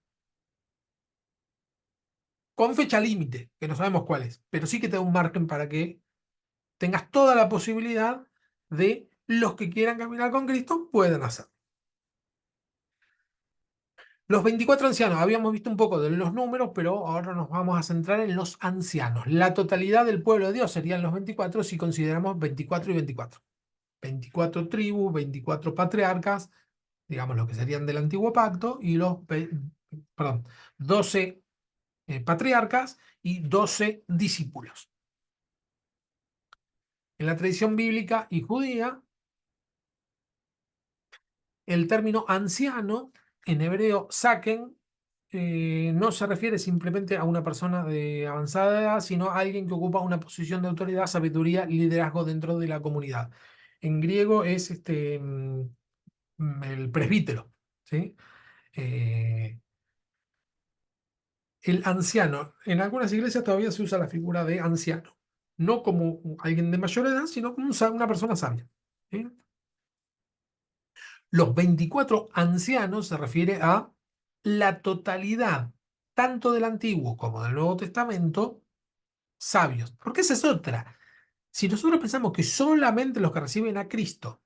S1: Con fecha límite, que no sabemos cuál es, pero sí que te da un margen para que tengas toda la posibilidad de los que quieran caminar con Cristo puedan hacer. Los 24 ancianos, habíamos visto un poco de los números, pero ahora nos vamos a centrar en los ancianos. La totalidad del pueblo de Dios serían los 24 si consideramos 24 y 24. 24 tribus, 24 patriarcas, digamos lo que serían del antiguo pacto, y perdón, 12 patriarcas y 12 discípulos. En la tradición bíblica y judía, el término anciano, en hebreo saken, no se refiere simplemente a una persona de avanzada edad, sino a alguien que ocupa una posición de autoridad, sabiduría, liderazgo dentro de la comunidad. En griego es el presbítero, ¿sí? Eh, el anciano, en algunas iglesias todavía se usa la figura de anciano, no como alguien de mayor edad, sino como una persona sabia. ¿Sí? Los 24 ancianos se refiere a la totalidad, tanto del Antiguo como del Nuevo Testamento, sabios. Porque esa es otra. Si nosotros pensamos que solamente los que reciben a Cristo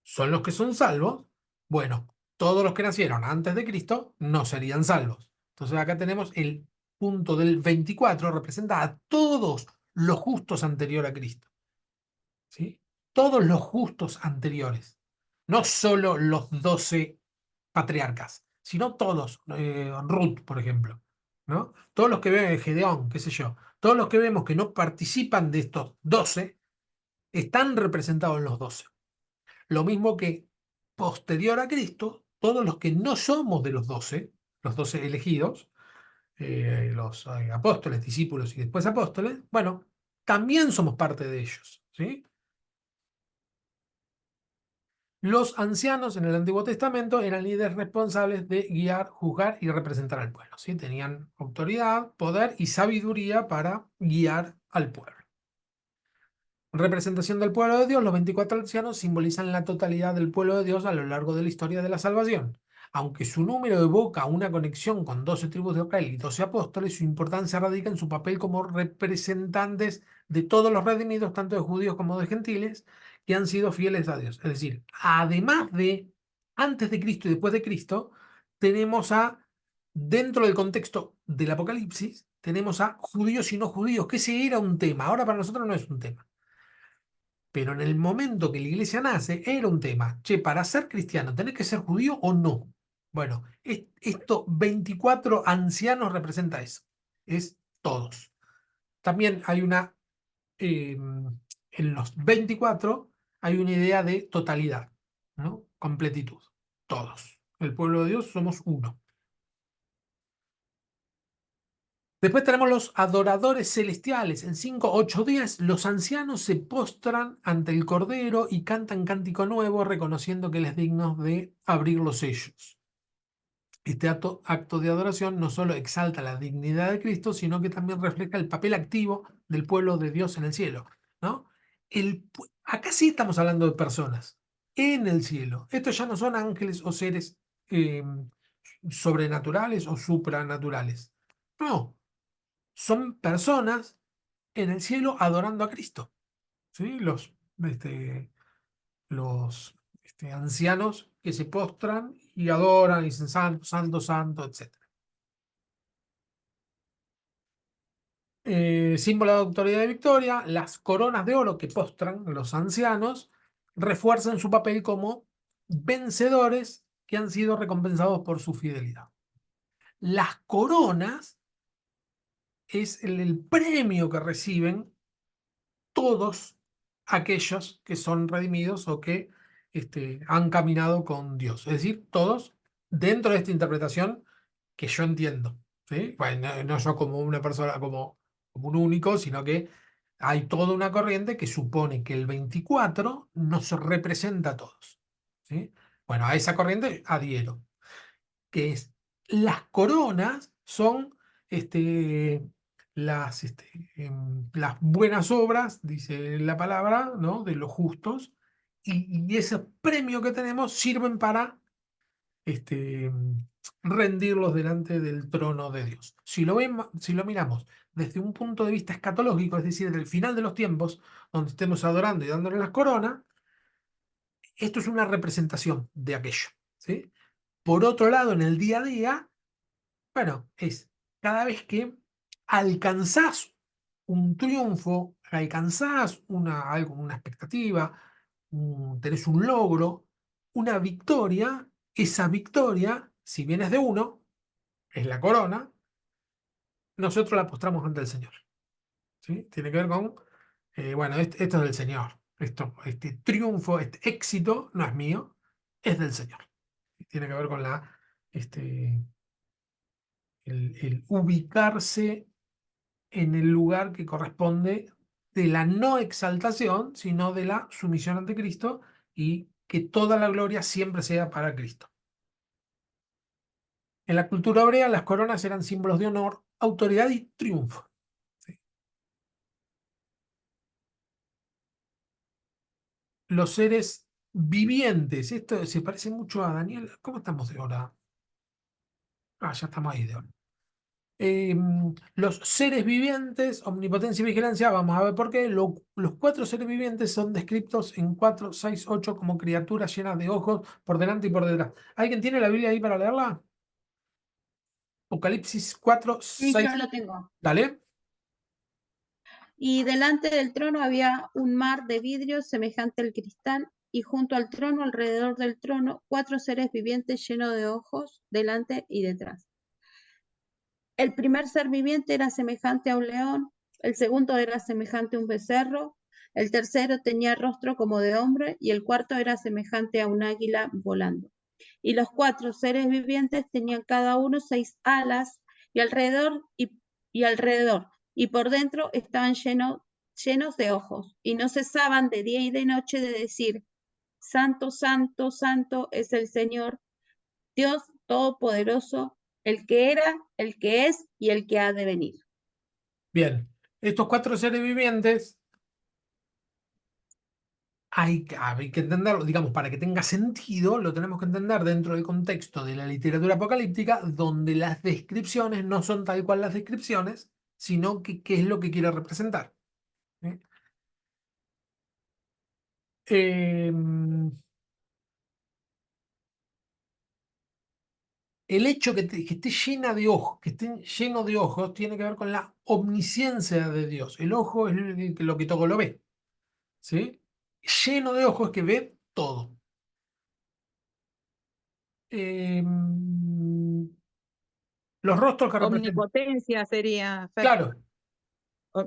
S1: son los que son salvos, bueno, todos los que nacieron antes de Cristo no serían salvos. Entonces acá tenemos el punto del 24, representa a todos los justos anterior a Cristo. ¿Sí? Todos los justos anteriores. No solo los 12 patriarcas, sino todos. Ruth, por ejemplo. ¿No? Todos los que ven Gedeón, qué sé yo. Todos los que vemos que no participan de estos 12 están representados en los 12. Lo mismo que posterior a Cristo, todos los que no somos de los 12 elegidos, los apóstoles, discípulos y después apóstoles, bueno, también somos parte de ellos. ¿Sí? Los ancianos en el Antiguo Testamento eran líderes responsables de guiar, juzgar y representar al pueblo. ¿Sí? Tenían autoridad, poder y sabiduría para guiar al pueblo. Representación del pueblo de Dios, los 24 ancianos simbolizan la totalidad del pueblo de Dios a lo largo de la historia de la salvación. Aunque su número evoca una conexión con 12 tribus de Israel y 12 apóstoles, su importancia radica en su papel como representantes de todos los redimidos, tanto de judíos como de gentiles, que han sido fieles a Dios. Es decir, además de antes de Cristo y después de Cristo, tenemos dentro del contexto del Apocalipsis, tenemos a judíos y no judíos, que ese era un tema. Ahora para nosotros no es un tema. Pero en el momento que la iglesia nace, era un tema. Che, para ser cristiano, ¿tenés que ser judío o no? Bueno, estos 24 ancianos representa eso. Es todos. También hay en los 24 hay una idea de totalidad, ¿no? Completitud. Todos. El pueblo de Dios somos uno. Después tenemos los adoradores celestiales. En 5, 8 días, los ancianos se postran ante el Cordero y cantan cántico nuevo, reconociendo que Él es digno de abrir los sellos. Este acto de adoración no solo exalta la dignidad de Cristo, sino que también refleja el papel activo del pueblo de Dios en el cielo, ¿no? Acá sí estamos hablando de personas en el cielo. Estos ya no son ángeles o seres eh, sobrenaturales o supranaturales. No, son personas en el cielo adorando a Cristo. ¿Sí? Los ancianos que se postran y adoran y dicen santo, santo, santo, etc. Símbolo de autoridad y victoria, las coronas de oro que postran los ancianos refuerzan su papel como vencedores que han sido recompensados por su fidelidad. Las coronas es el premio que reciben todos aquellos que son redimidos o que han caminado con Dios. Es decir, todos dentro de esta interpretación que yo entiendo. ¿Sí? Bueno, no yo como una persona, como un único, sino que hay toda una corriente que supone que el 24 nos representa a todos. ¿Sí? Bueno, a esa corriente adhiero, que es las coronas son las buenas obras, dice la palabra, ¿no? De los justos, y ese premio que tenemos sirven para este, rendirlos delante del trono de Dios. Si lo miramos desde un punto de vista escatológico, es decir, del final de los tiempos, donde estemos adorando y dándole las coronas, esto es una representación de aquello. ¿Sí? Por otro lado, en el día a día, bueno, es cada vez que alcanzás un triunfo, alcanzás una expectativa, tenés un logro, una victoria, esa victoria, si bien es de uno, es la corona, nosotros la postramos ante el Señor. ¿Sí? Tiene que ver con, bueno, esto es del Señor. Este triunfo, este éxito no es mío, es del Señor. Tiene que ver con este, el ubicarse en el lugar que corresponde de la no exaltación, sino de la sumisión ante Cristo y que toda la gloria siempre sea para Cristo. En la cultura hebrea, las coronas eran símbolos de honor, autoridad y triunfo. ¿Sí? Los seres vivientes, esto se parece mucho a Daniel. ¿Cómo estamos de hora? Ah, ya estamos ahí de hora. Los seres vivientes, omnipotencia y vigilancia, vamos a ver por qué. Los 4 seres vivientes son descritos en 4, 6, 8 como criaturas llenas de ojos por delante y por detrás. ¿Alguien tiene la Biblia ahí para leerla? Apocalipsis 4,
S5: Sí, yo
S1: 6.
S5: lo tengo.
S1: Dale.
S5: Y delante del trono había un mar de vidrio semejante al cristal, y junto al trono, alrededor del trono, 4 seres vivientes llenos de ojos, delante y detrás. El primer ser viviente era semejante a un león, el segundo era semejante a un becerro, el tercero tenía rostro como de hombre, y el cuarto era semejante a un águila volando. Y los 4 seres vivientes tenían cada uno 6 alas, y alrededor, y por dentro estaban llenos de ojos, y no cesaban de día y de noche de decir: Santo, santo, santo es el Señor, Dios Todopoderoso, el que era, el que es y el que ha de venir.
S1: Bien. Estos 4 seres vivientes hay que entenderlo, digamos, para que tenga sentido, lo tenemos que entender dentro del contexto de la literatura apocalíptica, donde las descripciones no son tal cual las descripciones, sino que qué es lo que quiere representar. ¿Sí? El hecho que esté llena de ojos, que esté lleno de ojos, tiene que ver con la omnisciencia de Dios. El ojo es lo que todo lo ve. ¿Sí? Lleno de ojos que ve todo. Los rostros que representan.
S4: Omnipotencia sería, Fer.
S1: Claro,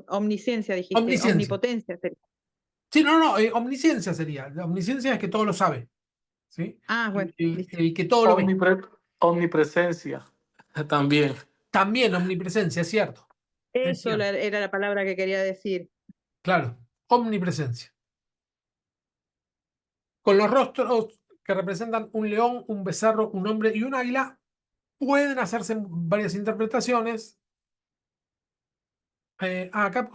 S4: Omnisciencia dijiste,
S1: omnisciencia.
S4: omnipotencia sería.
S1: Sí, no, no, omnisciencia sería. La omnisciencia es que todo lo sabe. ¿Sí?
S4: Ah, bueno, listo.
S1: El que todo lo ve.
S6: Omnipresencia también.
S1: También omnipresencia, es cierto. Es
S4: Eso
S1: cierto.
S4: era la palabra que quería decir.
S1: Claro, omnipresencia. Con los rostros que representan un león, un becerro, un hombre y un águila, pueden hacerse varias interpretaciones. Acá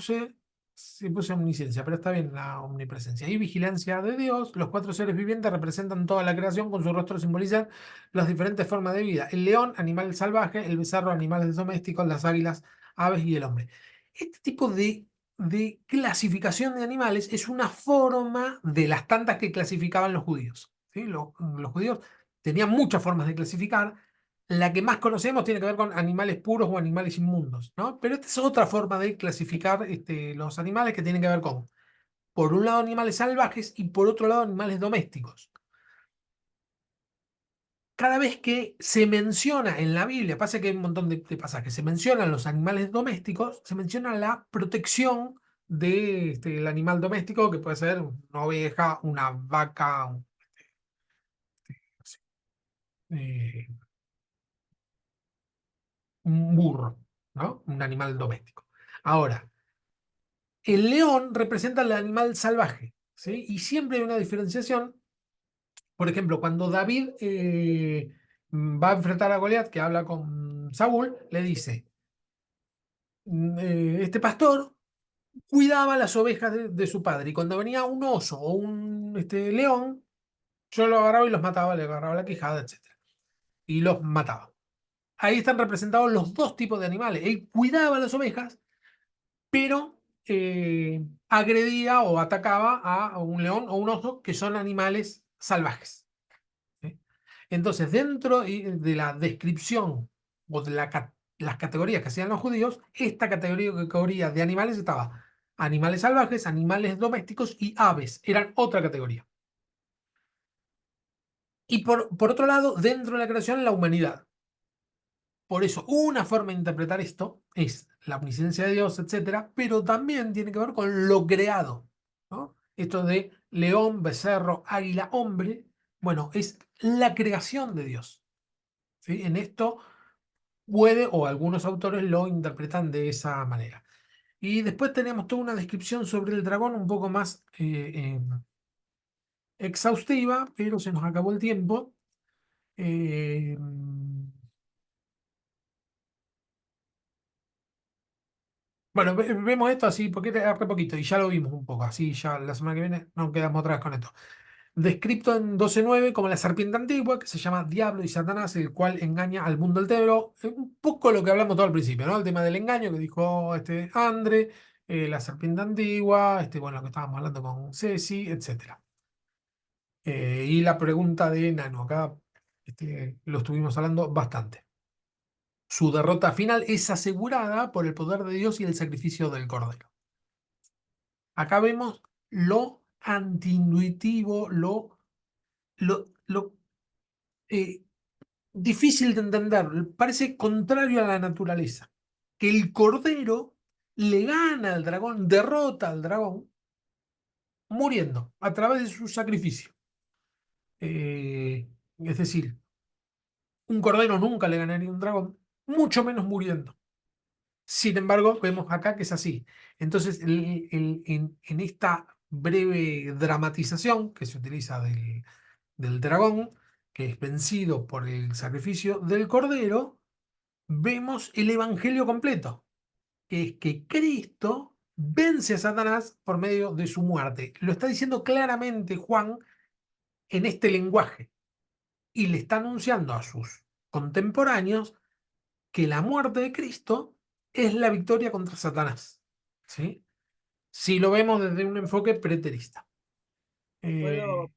S1: sí puse omnisciencia, pero está bien la omnipresencia. Y vigilancia de Dios. Los 4 seres vivientes representan toda la creación, con su rostro simbolizan las diferentes formas de vida. El león, animal salvaje; el becerro, animales domésticos; las águilas, aves; y el hombre. Este tipo de clasificación de animales es una forma de las tantas que clasificaban los judíos. ¿Sí? Los judíos tenían muchas formas de clasificar. La que más conocemos tiene que ver con animales puros o animales inmundos, ¿no? Pero esta es otra forma de clasificar los animales, que tienen que ver con, por un lado, animales salvajes y por otro lado, animales domésticos. Cada vez que se menciona en la Biblia, pasa que hay un montón de pasajes, se mencionan los animales domésticos, se menciona la protección del animal doméstico, que puede ser una oveja, una vaca, no sé, eh, un burro, ¿no? Un animal doméstico. Ahora, el león representa al animal salvaje, ¿sí? Y siempre hay una diferenciación. Por ejemplo, cuando David va a enfrentar a Goliat, que habla con Saúl, le dice: este pastor cuidaba las ovejas de su padre, y cuando venía un oso o un león, yo lo agarraba y los mataba, le agarraba la quijada, etc. Y los mataba. Ahí están representados los dos tipos de animales. Él cuidaba las ovejas, pero agredía o atacaba a un león o un oso, que son animales salvajes. ¿Sí? Entonces, dentro de la descripción o de las categorías que hacían los judíos, esta categoría de animales estaba: animales salvajes, animales domésticos y aves. Eran otra categoría. Y por otro lado, dentro de la creación, la humanidad. Por eso, una forma de interpretar esto es la omnisciencia de Dios, etcétera, pero también tiene que ver con lo creado, ¿no? Esto de león, becerro, águila, hombre, bueno, es la creación de Dios. ¿Sí? En esto puede, o algunos autores lo interpretan de esa manera. Y después tenemos toda una descripción sobre el dragón un poco más exhaustiva, pero se nos acabó el tiempo. Eh, Bueno, vemos esto así, porque era re poquito, y ya lo vimos un poco, así ya la semana que viene nos quedamos otra vez con esto. Descrito en 12:9 como la serpiente antigua, que se llama Diablo y Satanás, el cual engaña al mundo entero. Un poco lo que hablamos todo al principio, ¿no? El tema del engaño que dijo este Andre, la serpiente antigua, bueno, lo que estábamos hablando con Ceci, etcétera. Y la pregunta de Nano, acá lo estuvimos hablando bastante. Su derrota final es asegurada por el poder de Dios y el sacrificio del Cordero. Acá vemos lo antiintuitivo, lo eh, difícil de entender, parece contrario a la naturaleza. Que el Cordero le gana al dragón, derrota al dragón, muriendo a través de su sacrificio. Es decir, un cordero nunca le ganaría a un dragón, mucho menos muriendo. Sin embargo, vemos acá que es así. Entonces, en esta breve dramatización que se utiliza del dragón, que es vencido por el sacrificio del cordero, vemos el evangelio completo, que es que Cristo vence a Satanás por medio de su muerte. Lo está diciendo claramente Juan en este lenguaje y le está anunciando a sus contemporáneos que la muerte de Cristo es la victoria contra Satanás. ¿Sí? Si lo vemos desde un enfoque preterista.
S2: ¿Puedo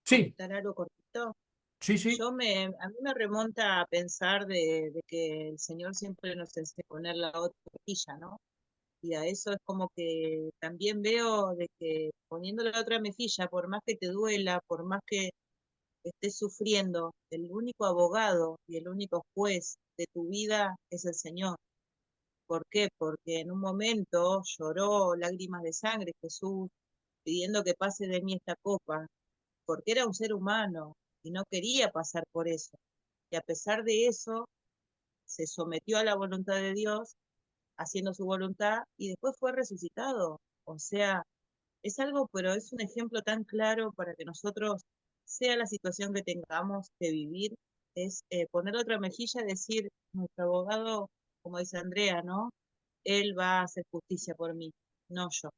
S1: Sí,
S2: comentar algo cortito?
S1: sí, sí,
S2: A mí me remonta a pensar de que el Señor siempre nos enseña a poner la otra mejilla, ¿no? Y a eso es como que también veo de que poniendo la otra mejilla, por más que te duela, por más que estés sufriendo, el único abogado y el único juez de tu vida es el Señor. ¿Por qué? Porque en un momento lloró lágrimas de sangre Jesús, pidiendo que pase de mí esta copa, porque era un ser humano y no quería pasar por eso. Y a pesar de eso, se sometió a la voluntad de Dios, haciendo su voluntad, y después fue resucitado. O sea, es algo, pero es un ejemplo tan claro para que nosotros, sea la situación que tengamos que vivir, es poner otra mejilla y decir, nuestro abogado, como dice Andrea, ¿no? Él va a hacer justicia por mí, no yo.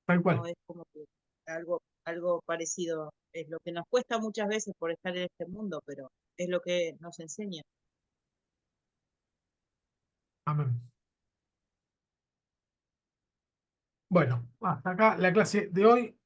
S1: tal
S2: No
S1: cual.
S2: es como que algo parecido. Es lo que nos cuesta muchas veces por estar en este mundo, pero es lo que nos enseña.
S1: Amén. Bueno, hasta acá la clase de hoy.